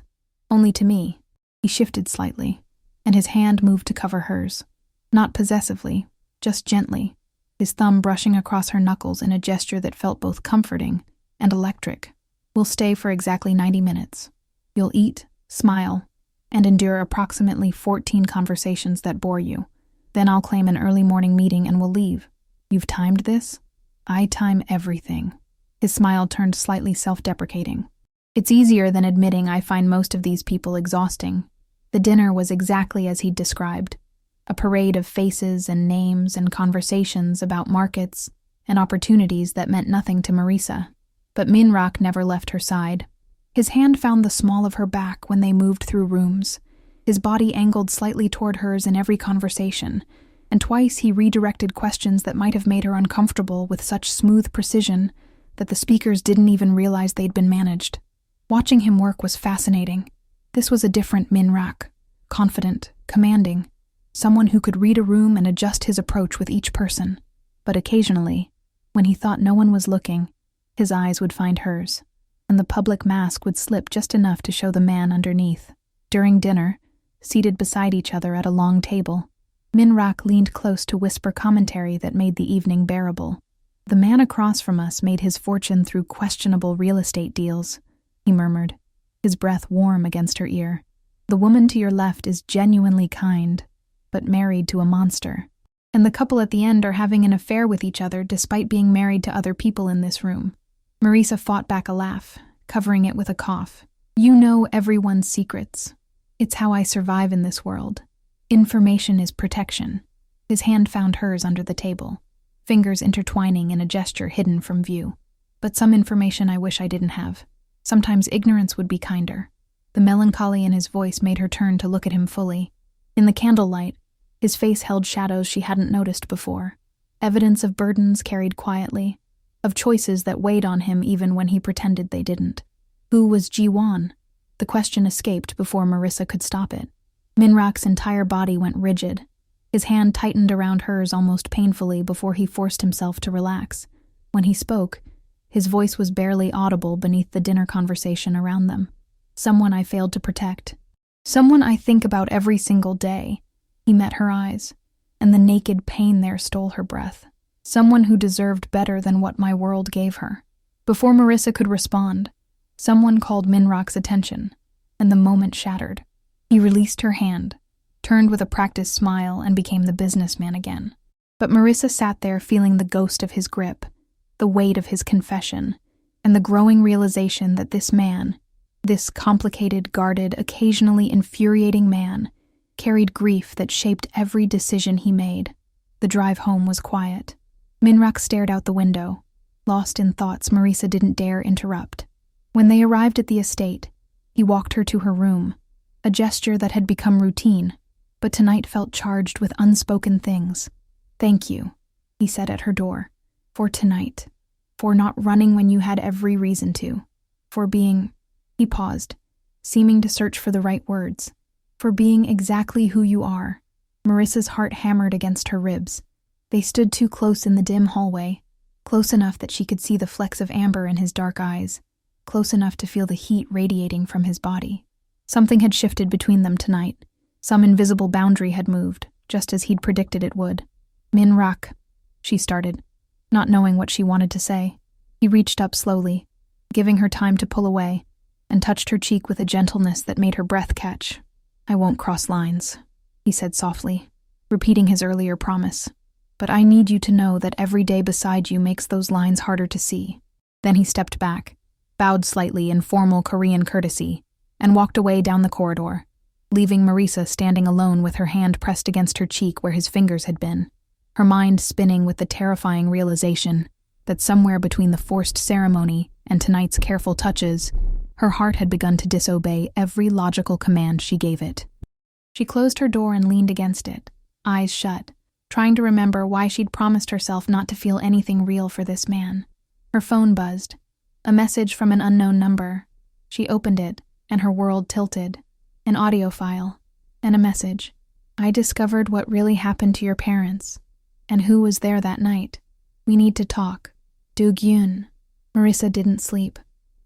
Only to me. He shifted slightly, and his hand moved to cover hers, not possessively, just gently, his thumb brushing across her knuckles in a gesture that felt both comforting and electric. We'll stay for exactly 90 minutes. You'll eat, smile, and endure approximately 14 conversations that bore you. Then I'll claim an early morning meeting and we'll leave. You've timed this? I time everything. His smile turned slightly self-deprecating. It's easier than admitting I find most of these people exhausting. The dinner was exactly as he'd described. A parade of faces and names and conversations about markets and opportunities that meant nothing to Marissa. But Minrak never left her side. His hand found the small of her back when they moved through rooms. His body angled slightly toward hers in every conversation, and twice he redirected questions that might have made her uncomfortable with such smooth precision that the speakers didn't even realize they'd been managed. Watching him work was fascinating. This was a different Minrak, confident, commanding, someone who could read a room and adjust his approach with each person. But occasionally, when he thought no one was looking, his eyes would find hers, and the public mask would slip just enough to show the man underneath. During dinner, seated beside each other at a long table, Minrak leaned close to whisper commentary that made the evening bearable. The man across from us made his fortune through questionable real estate deals, he murmured, his breath warm against her ear. The woman to your left is genuinely kind, but married to a monster. And the couple at the end are having an affair with each other despite being married to other people in this room. Marissa fought back a laugh, covering it with a cough. You know everyone's secrets. It's how I survive in this world. Information is protection. His hand found hers under the table, fingers intertwining in a gesture hidden from view. But some information I wish I didn't have. Sometimes ignorance would be kinder. The melancholy in his voice made her turn to look at him fully. In the candlelight, his face held shadows she hadn't noticed before. Evidence of burdens carried quietly, of choices that weighed on him even when he pretended they didn't. Who was Ji-won? The question escaped before Marissa could stop it. Minrak's entire body went rigid. His hand tightened around hers almost painfully before he forced himself to relax. When he spoke, his voice was barely audible beneath the dinner conversation around them. Someone I failed to protect. Someone I think about every single day. He met her eyes, and the naked pain there stole her breath. Someone who deserved better than what my world gave her. Before Marissa could respond, someone called Minrak's attention, and the moment shattered. He released her hand, turned with a practiced smile, and became the businessman again. But Marissa sat there feeling the ghost of his grip, the weight of his confession, and the growing realization that this man, this complicated, guarded, occasionally infuriating man, carried grief that shaped every decision he made. The drive home was quiet. Minrak stared out the window. Lost in thoughts, Marissa didn't dare interrupt. When they arrived at the estate, he walked her to her room, a gesture that had become routine, but tonight felt charged with unspoken things. "Thank you," he said at her door, "for tonight, for not running when you had every reason to, for being—" He paused, seeming to search for the right words. "For being exactly who you are." Marissa's heart hammered against her ribs. They stood too close in the dim hallway, close enough that she could see the flecks of amber in his dark eyes, close enough to feel the heat radiating from his body. Something had shifted between them tonight. Some invisible boundary had moved, just as he'd predicted it would. "Minrak," she started, not knowing what she wanted to say. He reached up slowly, giving her time to pull away, and touched her cheek with a gentleness that made her breath catch. "I won't cross lines," he said softly, repeating his earlier promise. "But I need you to know that every day beside you makes those lines harder to see." Then he stepped back, bowed slightly in formal Korean courtesy, and walked away down the corridor, leaving Marissa standing alone with her hand pressed against her cheek where his fingers had been, her mind spinning with the terrifying realization that somewhere between the forced ceremony and tonight's careful touches, her heart had begun to disobey every logical command she gave it. She closed her door and leaned against it, eyes shut, trying to remember why she'd promised herself not to feel anything real for this man. Her phone buzzed, a message from an unknown number. She opened it, and her world tilted. An audio file, and a message. "I discovered what really happened to your parents, and who was there that night. We need to talk. Do-gyun." Marissa didn't sleep.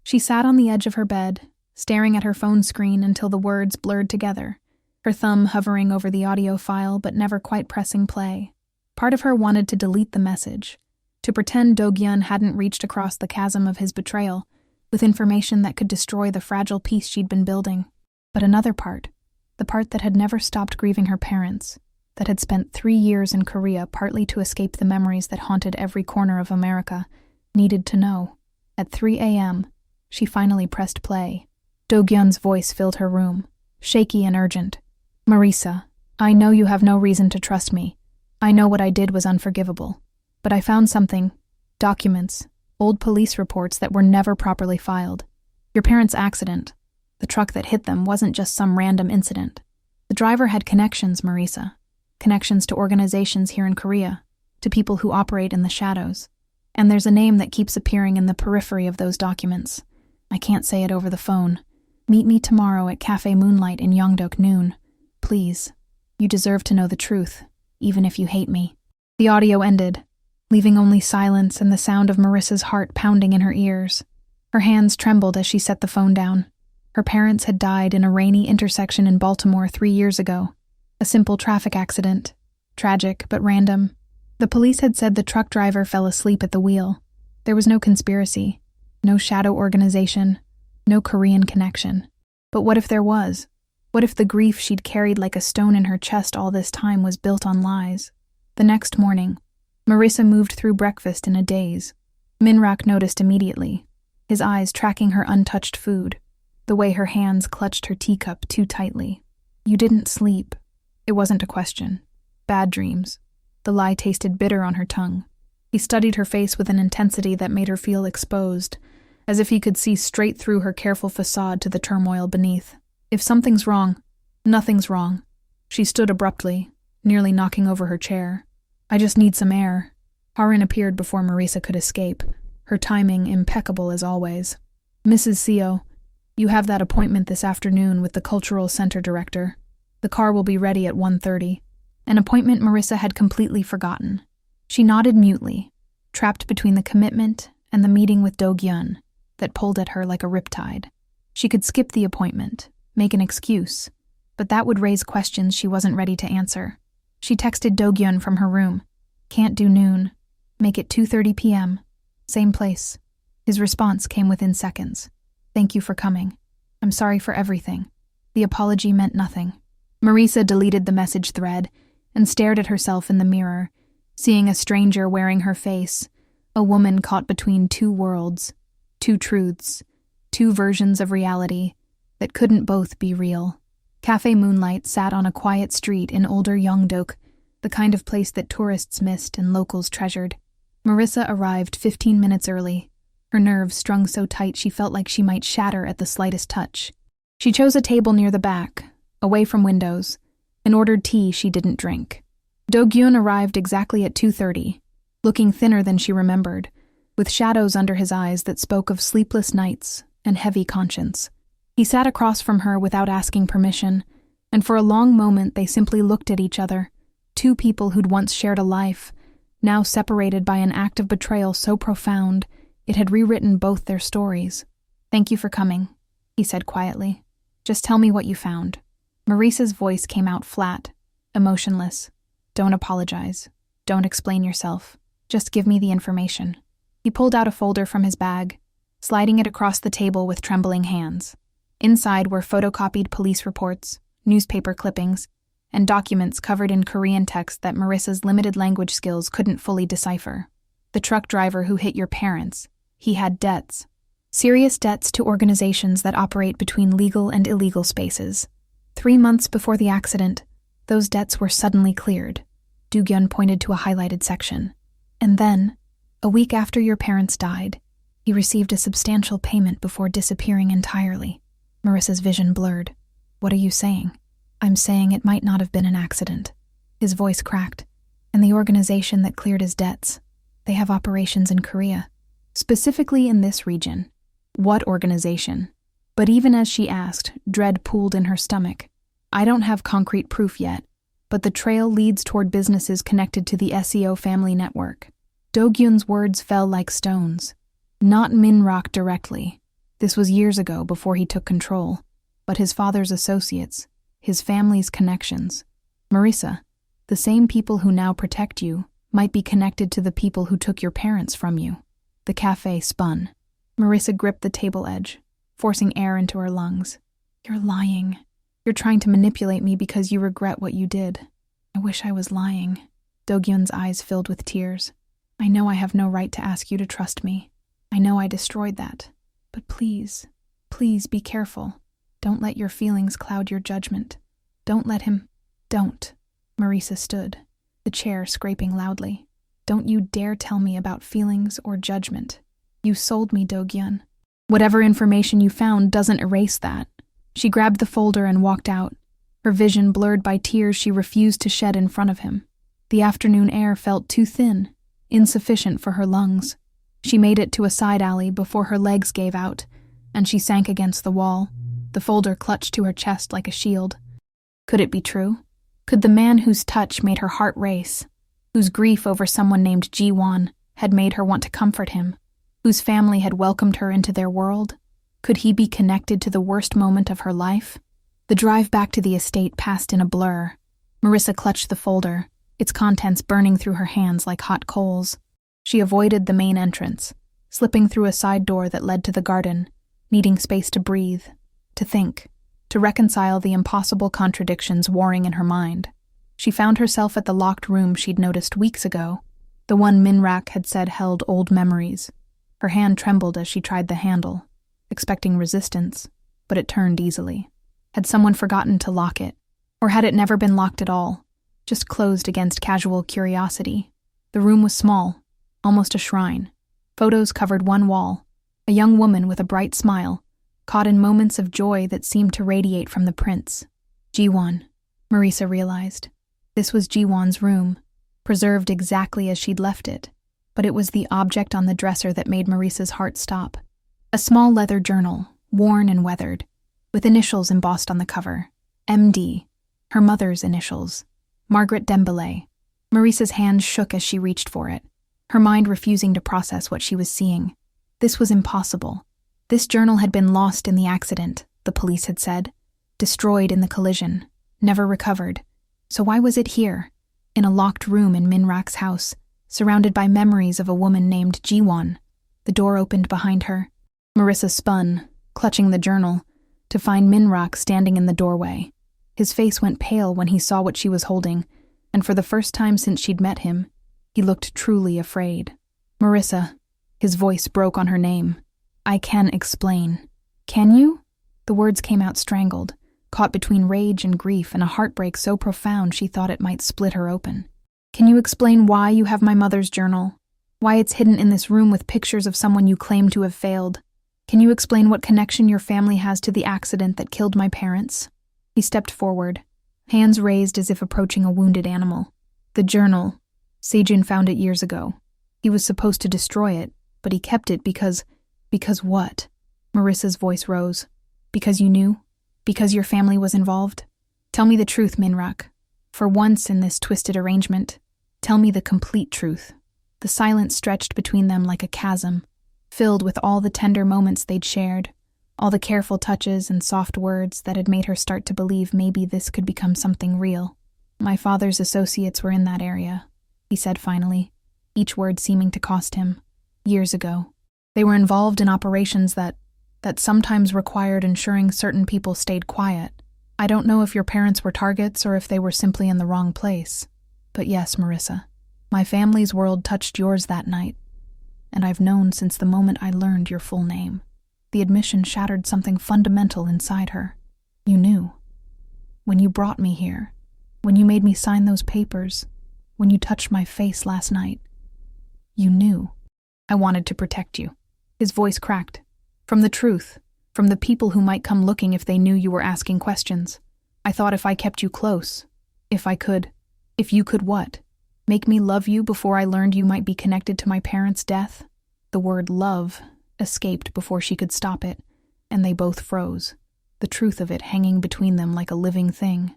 She sat on the edge of her bed, staring at her phone screen until the words blurred together, her thumb hovering over the audio file but never quite pressing play. Part of her wanted to delete the message, to pretend Do-gyun hadn't reached across the chasm of his betrayal with information that could destroy the fragile peace she'd been building. But another part, the part that had never stopped grieving her parents, that had spent 3 years in Korea partly to escape the memories that haunted every corner of America, needed to know. At 3 a.m., she finally pressed play. Do-gyun's voice filled her room, shaky and urgent. "Marissa, I know you have no reason to trust me. I know what I did was unforgivable. But I found something, documents, old police reports that were never properly filed. Your parents' accident, the truck that hit them, wasn't just some random incident. The driver had connections, Marissa. Connections to organizations here in Korea, to people who operate in the shadows. And there's a name that keeps appearing in the periphery of those documents. I can't say it over the phone. Meet me tomorrow at Cafe Moonlight in Yongdeok noon. Please. You deserve to know the truth, even if you hate me." The audio ended, leaving only silence and the sound of Marissa's heart pounding in her ears. Her hands trembled as she set the phone down. Her parents had died in a rainy intersection in Baltimore 3 years ago. A simple traffic accident. Tragic, but random. The police had said the truck driver fell asleep at the wheel. There was no conspiracy, no shadow organization, no Korean connection. But what if there was? What if the grief she'd carried like a stone in her chest all this time was built on lies? The next morning, Marissa moved through breakfast in a daze. Minrak noticed immediately, his eyes tracking her untouched food, the way her hands clutched her teacup too tightly. "You didn't sleep." It wasn't a question. Bad dreams. The lie tasted bitter on her tongue. He studied her face with an intensity that made her feel exposed, as if he could see straight through her careful facade to the turmoil beneath. "If something's wrong, nothing's wrong." She stood abruptly, nearly knocking over her chair. "I just need some air." Harin appeared before Marissa could escape, her timing impeccable as always. "Mrs. Seo, you have that appointment this afternoon with the Cultural Center director. The car will be ready at 1:30. An appointment Marissa had completely forgotten. She nodded mutely, trapped between the commitment and the meeting with Do-gyun that pulled at her like a riptide. She could skip the appointment, make an excuse, but that would raise questions she wasn't ready to answer. She texted Do-gyun from her room. "Can't do noon. Make it 2:30 p.m. Same place." His response came within seconds. "Thank you for coming. I'm sorry for everything." The apology meant nothing. Marisa deleted the message thread and stared at herself in the mirror, seeing a stranger wearing her face, a woman caught between two worlds, two truths, two versions of reality that couldn't both be real. Cafe Moonlight sat on a quiet street in older Yeongdeok, the kind of place that tourists missed and locals treasured. Marisa arrived 15 minutes early, her nerves strung so tight she felt like she might shatter at the slightest touch. She chose a table near the back, away from windows, and ordered tea she didn't drink. Do-gyun arrived exactly at 2:30, looking thinner than she remembered, with shadows under his eyes that spoke of sleepless nights and heavy conscience. He sat across from her without asking permission, and for a long moment they simply looked at each other, two people who'd once shared a life, now separated by an act of betrayal so profound it had rewritten both their stories. "Thank you for coming," he said quietly. "Just tell me what you found." Marisa's voice came out flat, emotionless. "Don't apologize. Don't explain yourself. Just give me the information." He pulled out a folder from his bag, sliding it across the table with trembling hands. Inside were photocopied police reports, newspaper clippings, and documents covered in Korean text that Marisa's limited language skills couldn't fully decipher. The truck driver who hit your parents, he had debts. Serious debts to organizations that operate between legal and illegal spaces. 3 months before the accident, those debts were suddenly cleared. Do-gyun pointed to a highlighted section. And then, a week after your parents died, he received a substantial payment before disappearing entirely. Marisa's vision blurred. "What are you saying?" "I'm saying it might not have been an accident." His voice cracked. "And the organization that cleared his debts, they have operations in Korea, specifically in this region." What organization? But even as she asked, dread pooled in her stomach. "I don't have concrete proof yet, but the trail leads toward businesses connected to the SEO family network." Do-gyun's words fell like stones. Not Minrock directly. This was years ago before he took control, but his father's associates, his family's connections. "Marisa, the same people who now protect you might be connected to the people who took your parents from you." The cafe spun. Marisa gripped the table edge, forcing air into her lungs. "You're lying. You're trying to manipulate me because you regret what you did." "I wish I was lying." Do-gyun's eyes filled with tears. "I know I have no right to ask you to trust me. I know I destroyed that. But please, please be careful. Don't let your feelings cloud your judgment. Don't let him—" "Don't." Marisa stood, the chair scraping loudly. "Don't you dare tell me about feelings or judgment. You sold me, Do-gyun. Whatever information you found doesn't erase that." She grabbed the folder and walked out, her vision blurred by tears she refused to shed in front of him. The afternoon air felt too thin, insufficient for her lungs. She made it to a side alley before her legs gave out, and she sank against the wall, the folder clutched to her chest like a shield. Could it be true? Could the man whose touch made her heart race, whose grief over someone named Ji-won had made her want to comfort him, whose family had welcomed her into their world, could he be connected to the worst moment of her life? The drive back to the estate passed in a blur. Marisa clutched the folder, its contents burning through her hands like hot coals. She avoided the main entrance, slipping through a side door that led to the garden, needing space to breathe, to think, to reconcile the impossible contradictions warring in her mind. She found herself at the locked room she'd noticed weeks ago, the one Minrak had said held old memories. Her hand trembled as she tried the handle, expecting resistance, but it turned easily. Had someone forgotten to lock it? Or had it never been locked at all, just closed against casual curiosity? The room was small, almost a shrine. Photos covered one wall, a young woman with a bright smile, caught in moments of joy that seemed to radiate from the prints. Ji-won, Marisa realized. This was Ji-won's room, preserved exactly as she'd left it, but it was the object on the dresser that made Marisa's heart stop. A small leather journal, worn and weathered, with initials embossed on the cover. MD, her mother's initials. Margaret Dembele. Marisa's hands shook as she reached for it, her mind refusing to process what she was seeing. This was impossible. This journal had been lost in the accident, the police had said, destroyed in the collision, never recovered. So why was it here, in a locked room in Minrak's house, surrounded by memories of a woman named Ji-won? The door opened behind her. Marisa spun, clutching the journal, to find Minrak standing in the doorway. His face went pale when he saw what she was holding, and for the first time since she'd met him, he looked truly afraid. "Marissa," his voice broke on her name. "I can explain." "Can you?" The words came out strangled, caught between rage and grief and a heartbreak so profound she thought it might split her open. "Can you explain why you have my mother's journal? Why it's hidden in this room with pictures of someone you claim to have failed? Can you explain what connection your family has to the accident that killed my parents?" He stepped forward, hands raised as if approaching a wounded animal. "The journal. Sejin found it years ago. He was supposed to destroy it, but he kept it because what?" Marissa's voice rose. "Because you knew? Because your family was involved? Tell me the truth, Minrak. For once in this twisted arrangement, tell me the complete truth." The silence stretched between them like a chasm, filled with all the tender moments they'd shared, all the careful touches and soft words that had made her start to believe maybe this could become something real. "My father's associates were in that area," he said finally, each word seeming to cost him. "Years ago. They were involved in operations that sometimes required ensuring certain people stayed quiet. I don't know if your parents were targets or if they were simply in the wrong place. But yes, Marissa, my family's world touched yours that night, and I've known since the moment I learned your full name." The admission shattered something fundamental inside her. "You knew. When you brought me here, when you made me sign those papers, when you touched my face last night, you knew. I wanted to protect you." His voice cracked. "From the truth, from the people who might come looking if they knew you were asking questions. I thought if I kept you close, if you could what? Make me love you before I learned you might be connected to my parents' death?" The word love escaped before she could stop it, and they both froze, the truth of it hanging between them like a living thing.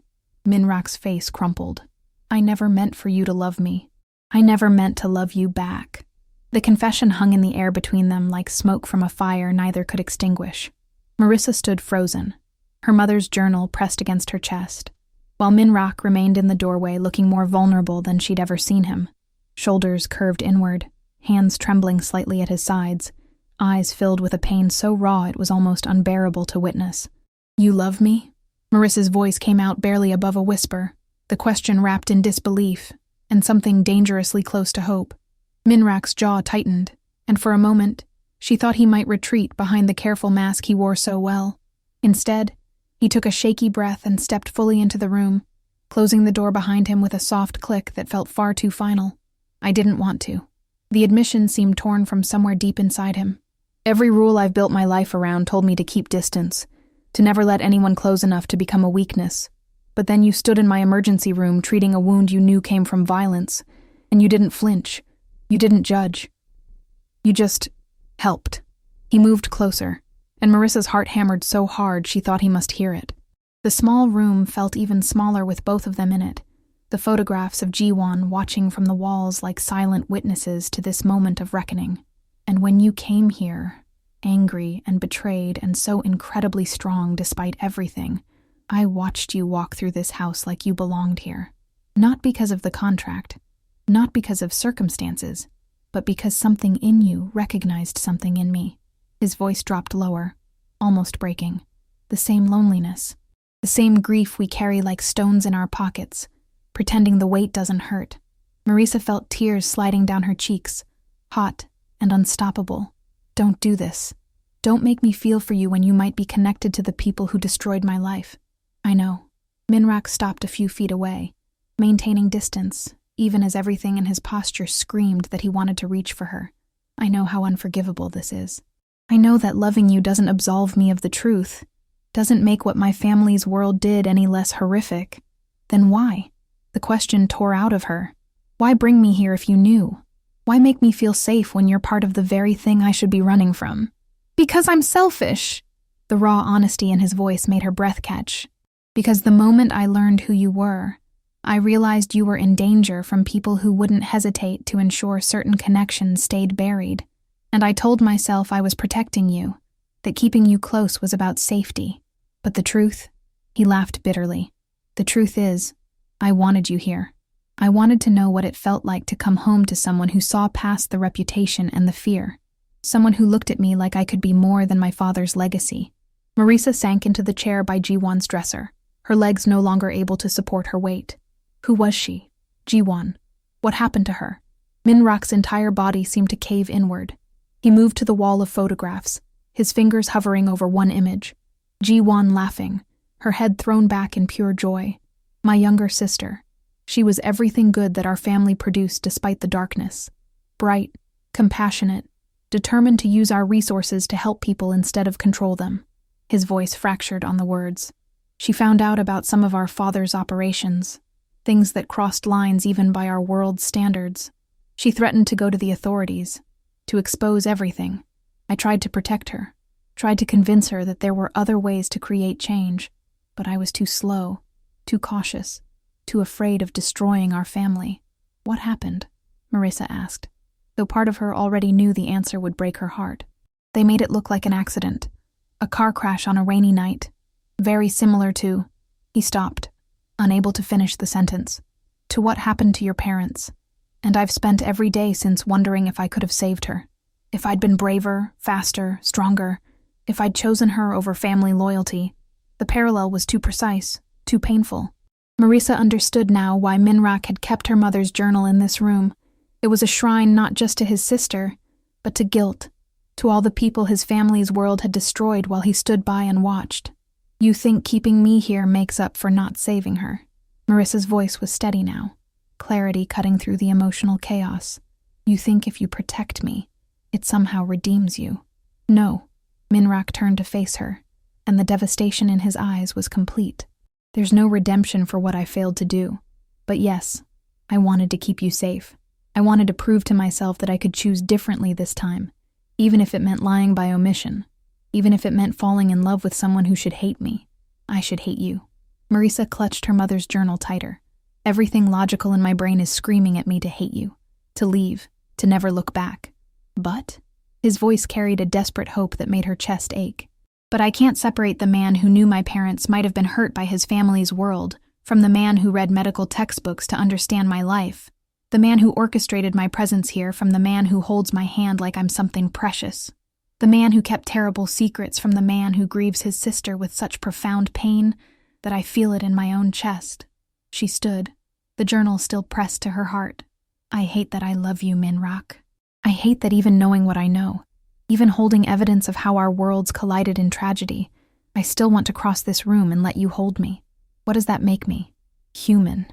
Minrak's face crumpled. "I never meant for you to love me. I never meant to love you back." The confession hung in the air between them like smoke from a fire neither could extinguish. Marissa stood frozen, her mother's journal pressed against her chest, while Minrak remained in the doorway looking more vulnerable than she'd ever seen him. Shoulders curved inward, hands trembling slightly at his sides, eyes filled with a pain so raw it was almost unbearable to witness. "You love me?" Marissa's voice came out barely above a whisper, the question wrapped in disbelief and something dangerously close to hope. Minrak's jaw tightened, and for a moment, she thought he might retreat behind the careful mask he wore so well. Instead, he took a shaky breath and stepped fully into the room, closing the door behind him with a soft click that felt far too final. "I didn't want to." The admission seemed torn from somewhere deep inside him. "Every rule I've built my life around told me to keep distance, to never let anyone close enough to become a weakness. But then you stood in my emergency room treating a wound you knew came from violence, and you didn't flinch. You didn't judge. You just helped." He moved closer, and Marissa's heart hammered so hard she thought he must hear it. The small room felt even smaller with both of them in it, the photographs of Jiwon watching from the walls like silent witnesses to this moment of reckoning. "And when you came here, angry and betrayed and so incredibly strong despite everything, I watched you walk through this house like you belonged here. Not because of the contract, not because of circumstances, but because something in you recognized something in me." His voice dropped lower, almost breaking. "The same loneliness, the same grief we carry like stones in our pockets, pretending the weight doesn't hurt." Marissa felt tears sliding down her cheeks, hot and unstoppable. "Don't do this. Don't make me feel for you when you might be connected to the people who destroyed my life." "I know." Minrak stopped a few feet away, maintaining distance, even as everything in his posture screamed that he wanted to reach for her. "I know how unforgivable this is. I know that loving you doesn't absolve me of the truth, doesn't make what my family's world did any less horrific. Then why?" The question tore out of her. "Why bring me here if you knew? Why make me feel safe when you're part of the very thing I should be running from?" "Because I'm selfish." The raw honesty in his voice made her breath catch. "Because the moment I learned who you were, I realized you were in danger from people who wouldn't hesitate to ensure certain connections stayed buried. And I told myself I was protecting you, that keeping you close was about safety. But the truth?" He laughed bitterly. "The truth is, I wanted you here. I wanted to know what it felt like to come home to someone who saw past the reputation and the fear. Someone who looked at me like I could be more than my father's legacy." Marissa sank into the chair by Jiwon's dresser, her legs no longer able to support her weight. Who was she? Ji-won. What happened to her? Min-rak's entire body seemed to cave inward. He moved to the wall of photographs, his fingers hovering over one image. Ji-won laughing, her head thrown back in pure joy. My younger sister. She was everything good that our family produced despite the darkness. Bright, compassionate, determined to use our resources to help people instead of control them. His voice fractured on the words. She found out about some of our father's operations, things that crossed lines even by our world's standards. She threatened to go to the authorities, to expose everything. I tried to protect her, tried to convince her that there were other ways to create change, but I was too slow, too cautious, too afraid of destroying our family. What happened? Marissa asked, though part of her already knew the answer would break her heart. They made it look like an accident, a car crash on a rainy night, very similar to... He stopped, unable to finish the sentence. To what happened to your parents? And I've spent every day since wondering if I could have saved her. If I'd been braver, faster, stronger, if I'd chosen her over family loyalty. The parallel was too precise, too painful. Marissa understood now why Min-rak had kept her mother's journal in this room. It was a shrine not just to his sister, but to guilt, to all the people his family's world had destroyed while he stood by and watched. You think keeping me here makes up for not saving her? Marissa's voice was steady now, clarity cutting through the emotional chaos. You think if you protect me, it somehow redeems you? No. Min-rak turned to face her, and the devastation in his eyes was complete. There's no redemption for what I failed to do. But yes, I wanted to keep you safe. I wanted to prove to myself that I could choose differently this time, even if it meant lying by omission, even if it meant falling in love with someone who should hate me. I should hate you. Marissa clutched her mother's journal tighter. Everything logical in my brain is screaming at me to hate you, to leave, to never look back. But? His voice carried a desperate hope that made her chest ache. But I can't separate the man who knew my parents might have been hurt by his family's world from the man who read medical textbooks to understand my life. The man who orchestrated my presence here from the man who holds my hand like I'm something precious. The man who kept terrible secrets from the man who grieves his sister with such profound pain that I feel it in my own chest. She stood, the journal still pressed to her heart. I hate that I love you, Min-rak. I hate that even knowing what I know, even holding evidence of how our worlds collided in tragedy, I still want to cross this room and let you hold me. What does that make me? Human.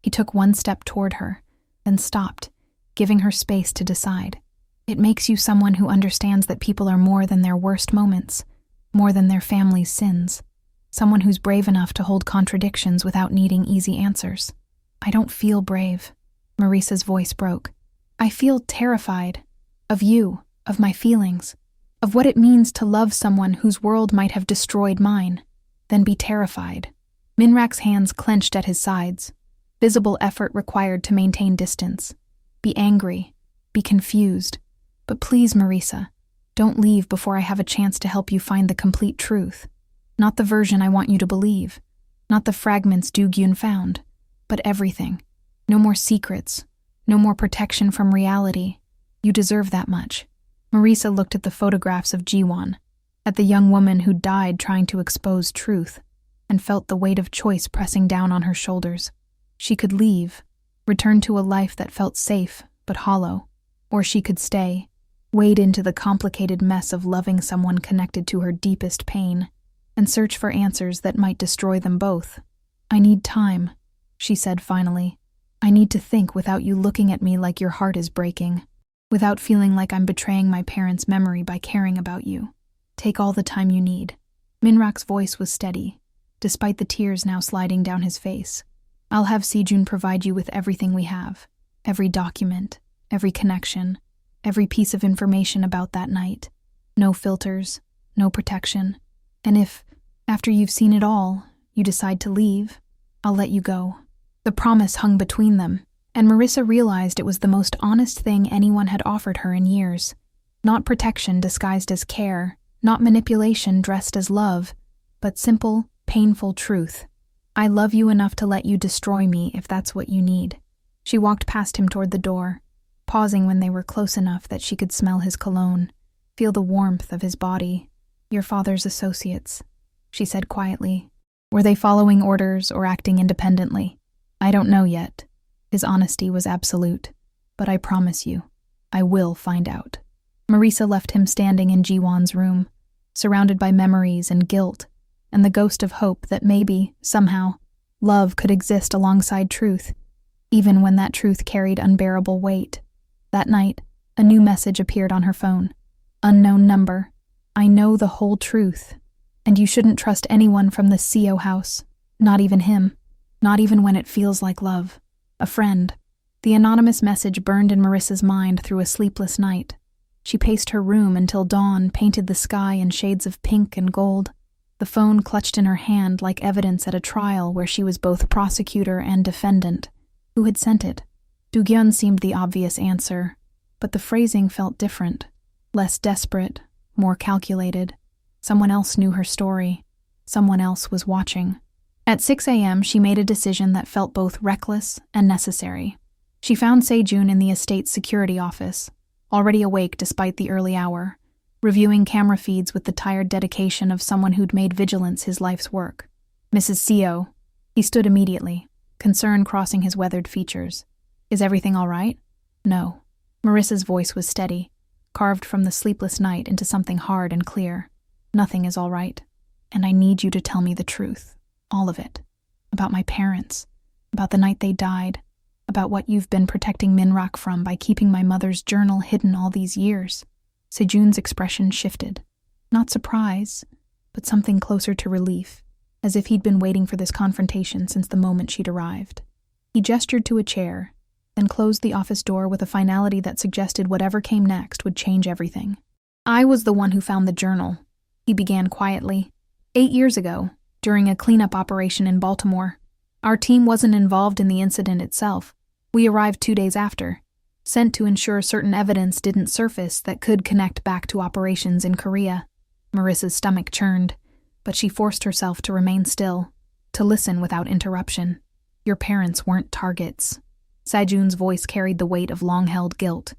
He took one step toward her, then stopped, giving her space to decide. It makes you someone who understands that people are more than their worst moments, more than their family's sins. Someone who's brave enough to hold contradictions without needing easy answers. I don't feel brave. Marissa's voice broke. I feel terrified. Of you, of my feelings, of what it means to love someone whose world might have destroyed mine, then be terrified. Min-rak's hands clenched at his sides. Visible effort required to maintain distance. Be angry. Be confused. But please, Marissa, don't leave before I have a chance to help you find the complete truth. Not the version I want you to believe. Not the fragments Du-gyun found. But everything. No more secrets. No more protection from reality. You deserve that much. Marissa looked at the photographs of Ji-won, at the young woman who died trying to expose truth, and felt the weight of choice pressing down on her shoulders. She could leave, return to a life that felt safe but hollow, or she could stay, wade into the complicated mess of loving someone connected to her deepest pain, and search for answers that might destroy them both. I need time, she said finally. I need to think without you looking at me like your heart is breaking, without feeling like I'm betraying my parents' memory by caring about you. Take all the time you need. Min-rak's voice was steady, despite the tears now sliding down his face. I'll have Sejun provide you with everything we have, every document, every connection, every piece of information about that night. No filters, no protection. And if, after you've seen it all, you decide to leave, I'll let you go. The promise hung between them, and Marissa realized it was the most honest thing anyone had offered her in years. Not protection disguised as care, not manipulation dressed as love, but simple, painful truth. I love you enough to let you destroy me if that's what you need. She walked past him toward the door, pausing when they were close enough that she could smell his cologne, feel the warmth of his body. Your father's associates, she said quietly. Were they following orders or acting independently? I don't know yet. His honesty was absolute. But I promise you, I will find out. Marisa left him standing in Jiwon's room, surrounded by memories and guilt, and the ghost of hope that maybe, somehow, love could exist alongside truth, even when that truth carried unbearable weight. That night, a new message appeared on her phone. Unknown number. I know the whole truth. And you shouldn't trust anyone from the CO house. Not even him. Not even when it feels like love. A friend. The anonymous message burned in Marissa's mind through a sleepless night. She paced her room until dawn painted the sky in shades of pink and gold. The phone clutched in her hand like evidence at a trial where she was both prosecutor and defendant. Who had sent it? Do-gyun seemed the obvious answer, but the phrasing felt different. Less desperate, more calculated. Someone else knew her story. Someone else was watching. At 6 a.m., she made a decision that felt both reckless and necessary. She found Sejun in the estate's security office, already awake despite the early hour, reviewing camera feeds with the tired dedication of someone who'd made vigilance his life's work. Mrs. Seo. He stood immediately, concern crossing his weathered features. Is everything all right? No. Marissa's voice was steady, carved from the sleepless night into something hard and clear. Nothing is all right, and I need you to tell me the truth. All of it. About my parents. About the night they died. About what you've been protecting Minrak from by keeping my mother's journal hidden all these years. Sejun's expression shifted. Not surprise, but something closer to relief, as if he'd been waiting for this confrontation since the moment she'd arrived. He gestured to a chair, then closed the office door with a finality that suggested whatever came next would change everything. I was the one who found the journal, he began quietly. 8 years ago, during a cleanup operation in Baltimore. Our team wasn't involved in the incident itself. We arrived 2 days after, sent to ensure certain evidence didn't surface that could connect back to operations in Korea. Marissa's stomach churned, but she forced herself to remain still, to listen without interruption. Your parents weren't targets. Sejun's voice carried the weight of long-held guilt.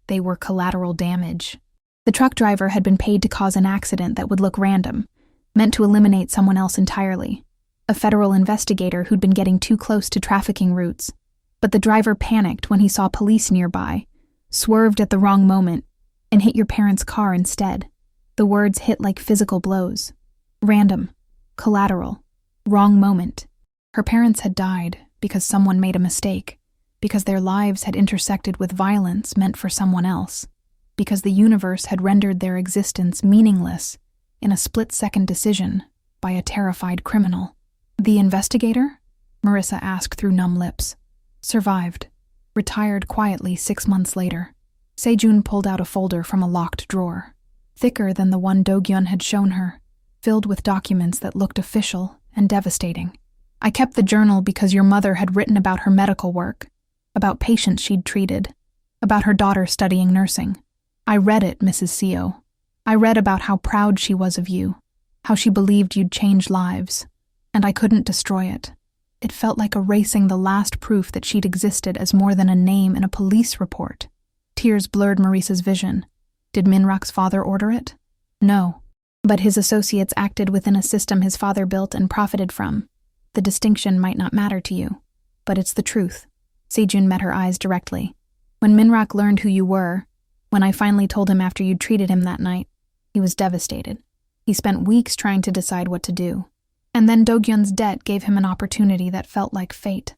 They were collateral damage. The truck driver had been paid to cause an accident that would look random, meant to eliminate someone else entirely. A federal investigator who'd been getting too close to trafficking routes. But the driver panicked when he saw police nearby, swerved at the wrong moment, and hit your parents' car instead. The words hit like physical blows. Random. Collateral. Wrong moment. Her parents had died because someone made a mistake, because their lives had intersected with violence meant for someone else, because the universe had rendered their existence meaningless in a split-second decision by a terrified criminal. The investigator? Marissa asked through numb lips. Survived. Retired quietly 6 months later. Sejun pulled out a folder from a locked drawer, thicker than the one Do-gyun had shown her, filled with documents that looked official and devastating. I kept the journal because your mother had written about her medical work, about patients she'd treated, about her daughter studying nursing. I read it, Mrs. Seo. I read about how proud she was of you, how she believed you'd change lives, and I couldn't destroy it. It felt like erasing the last proof that she'd existed as more than a name in a police report. Tears blurred Marissa's vision. Did Minrak's father order it? No. But his associates acted within a system his father built and profited from. The distinction might not matter to you, but it's the truth. Sejun met her eyes directly. When Minrak learned who you were, when I finally told him after you'd treated him that night, he was devastated. He spent weeks trying to decide what to do. And then Do-gyun's debt gave him an opportunity that felt like fate.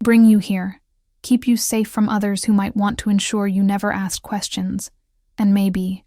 Bring you here. Keep you safe from others who might want to ensure you never asked questions. And maybe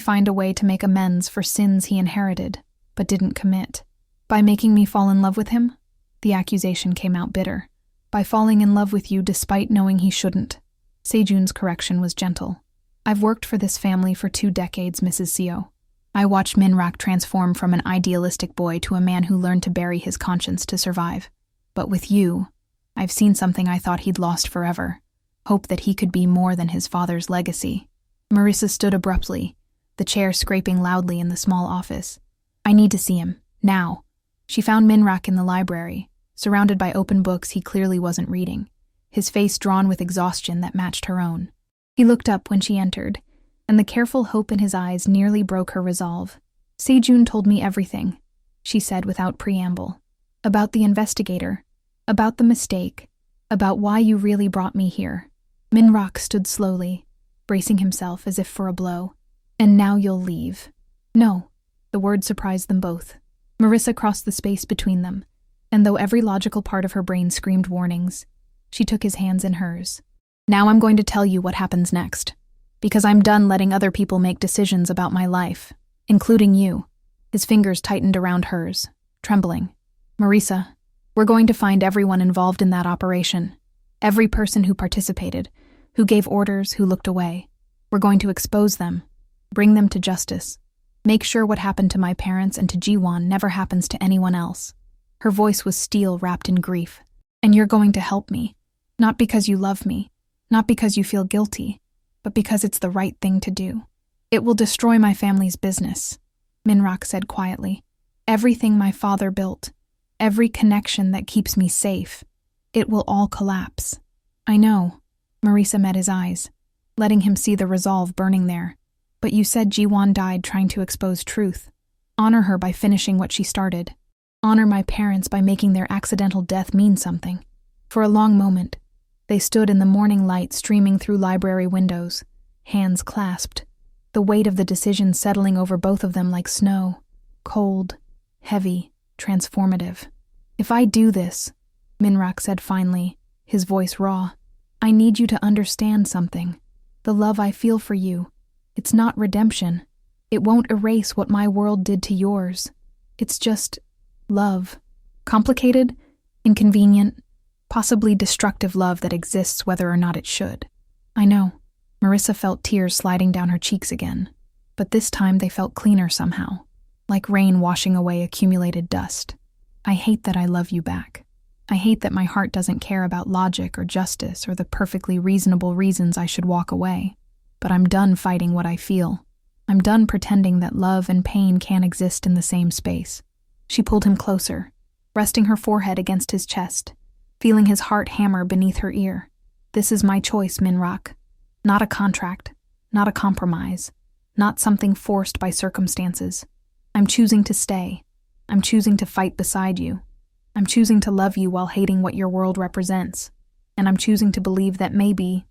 find a way to make amends for sins he inherited, but didn't commit. By making me fall in love with him? The accusation came out bitter. By falling in love with you despite knowing he shouldn't. Sejun's correction was gentle. I've worked for this family for 2 decades, Mrs. Seo. I watched Minrak transform from an idealistic boy to a man who learned to bury his conscience to survive. But with you, I've seen something I thought he'd lost forever. Hope that he could be more than his father's legacy. Marissa stood abruptly, the chair scraping loudly in the small office. I need to see him, now. She found Minrak in the library, surrounded by open books he clearly wasn't reading, his face drawn with exhaustion that matched her own. He looked up when she entered, and the careful hope in his eyes nearly broke her resolve. Sejun told me everything, she said without preamble. About the investigator. About the mistake. About why you really brought me here. Minrak stood slowly, bracing himself as if for a blow. And now you'll leave. No. The word surprised them both. Marissa crossed the space between them, and though every logical part of her brain screamed warnings, she took his hands in hers. Now I'm going to tell you what happens next, because I'm done letting other people make decisions about my life, including you. His fingers tightened around hers, trembling. Marissa, we're going to find everyone involved in that operation. Every person who participated, who gave orders, who looked away. We're going to expose them, bring them to justice. Make sure what happened to my parents and to Jiwon never happens to anyone else. Her voice was steel wrapped in grief. And you're going to help me. Not because you love me, not because you feel guilty, but because it's the right thing to do. It will destroy my family's business, Minrak said quietly. Everything my father built, every connection that keeps me safe, it will all collapse. I know. Marissa met his eyes, letting him see the resolve burning there. But you said Jiwon died trying to expose truth. Honor her by finishing what she started. Honor my parents by making their accidental death mean something. For a long moment, they stood in the morning light streaming through library windows, hands clasped, the weight of the decision settling over both of them like snow, cold, heavy, transformative. If I do this, Minrak said finally, his voice raw, I need you to understand something. The love I feel for you, it's not redemption. It won't erase what my world did to yours. It's just love. Complicated, inconvenient, possibly destructive love that exists whether or not it should. I know. Marissa felt tears sliding down her cheeks again, but this time they felt cleaner somehow, like rain washing away accumulated dust. I hate that I love you back. I hate that my heart doesn't care about logic or justice or the perfectly reasonable reasons I should walk away. But I'm done fighting what I feel. I'm done pretending that love and pain can't exist in the same space. She pulled him closer, resting her forehead against his chest, feeling his heart hammer beneath her ear. This is my choice, Minrak. Not a contract, not a compromise, not something forced by circumstances. I'm choosing to stay. I'm choosing to fight beside you. I'm choosing to love you while hating what your world represents. And I'm choosing to believe that maybe,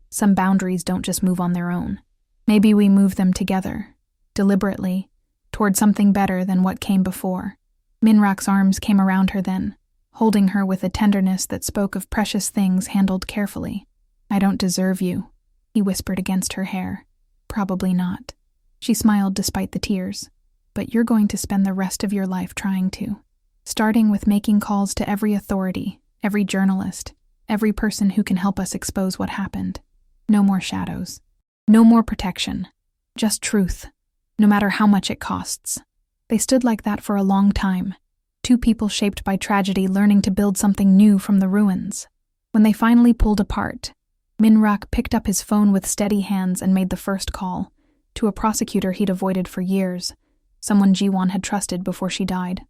some boundaries don't just move on their own. Maybe we move them together, deliberately, toward something better than what came before. Minrak's arms came around her then, holding her with a tenderness that spoke of precious things handled carefully. I don't deserve you, he whispered against her hair. Probably not. She smiled despite the tears. But you're going to spend the rest of your life trying to. Starting with making calls to every authority, every journalist, every person who can help us expose what happened. No more shadows. No more protection. Just truth, no matter how much it costs. They stood like that for a long time. Two people shaped by tragedy learning to build something new from the ruins. When they finally pulled apart, Minrak picked up his phone with steady hands and made the first call, to a prosecutor he'd avoided for years, someone Jiwon had trusted before she died.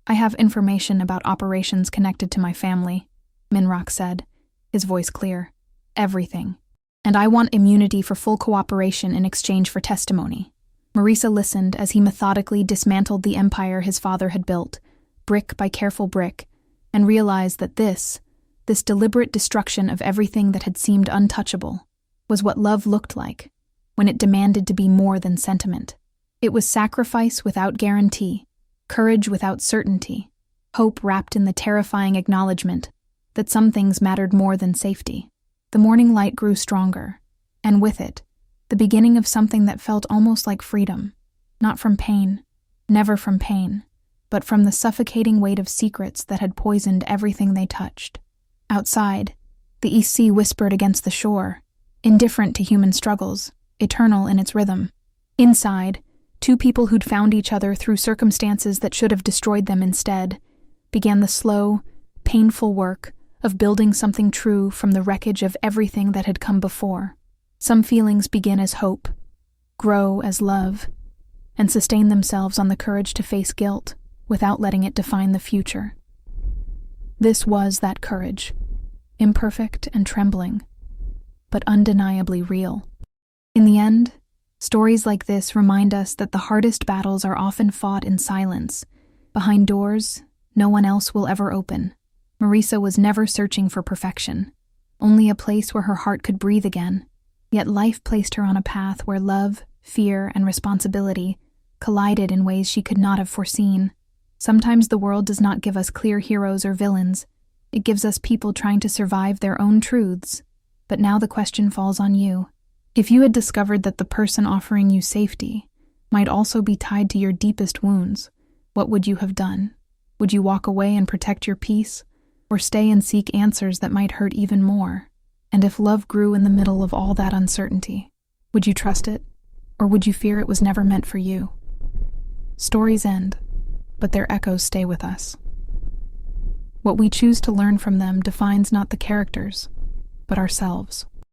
I have information about operations connected to my family, Minrak said, his voice clear. Everything. And I want immunity for full cooperation in exchange for testimony. Marissa listened as he methodically dismantled the empire his father had built, brick by careful brick, and realized that this deliberate destruction of everything that had seemed untouchable, was what love looked like, when it demanded to be more than sentiment. It was sacrifice without guarantee, courage without certainty, hope wrapped in the terrifying acknowledgement that some things mattered more than safety. The morning light grew stronger, and with it, the beginning of something that felt almost like freedom, not from pain, never from pain, but from the suffocating weight of secrets that had poisoned everything they touched. Outside, the East Sea whispered against the shore, indifferent to human struggles, eternal in its rhythm. Inside, two people who'd found each other through circumstances that should have destroyed them instead, began the slow, painful work of building something true from the wreckage of everything that had come before. Some feelings begin as hope, grow as love, and sustain themselves on the courage to face guilt without letting it define the future. This was that courage, imperfect and trembling, but undeniably real. In the end, stories like this remind us that the hardest battles are often fought in silence, behind doors no one else will ever open. Marisa was never searching for perfection, only a place where her heart could breathe again. Yet life placed her on a path where love, fear, and responsibility collided in ways she could not have foreseen. Sometimes the world does not give us clear heroes or villains. It gives us people trying to survive their own truths. But now the question falls on you. If you had discovered that the person offering you safety might also be tied to your deepest wounds, what would you have done? Would you walk away and protect your peace, or stay and seek answers that might hurt even more? And if love grew in the middle of all that uncertainty, would you trust it, or would you fear it was never meant for you? Stories end, but their echoes stay with us. What we choose to learn from them defines not the characters, but ourselves.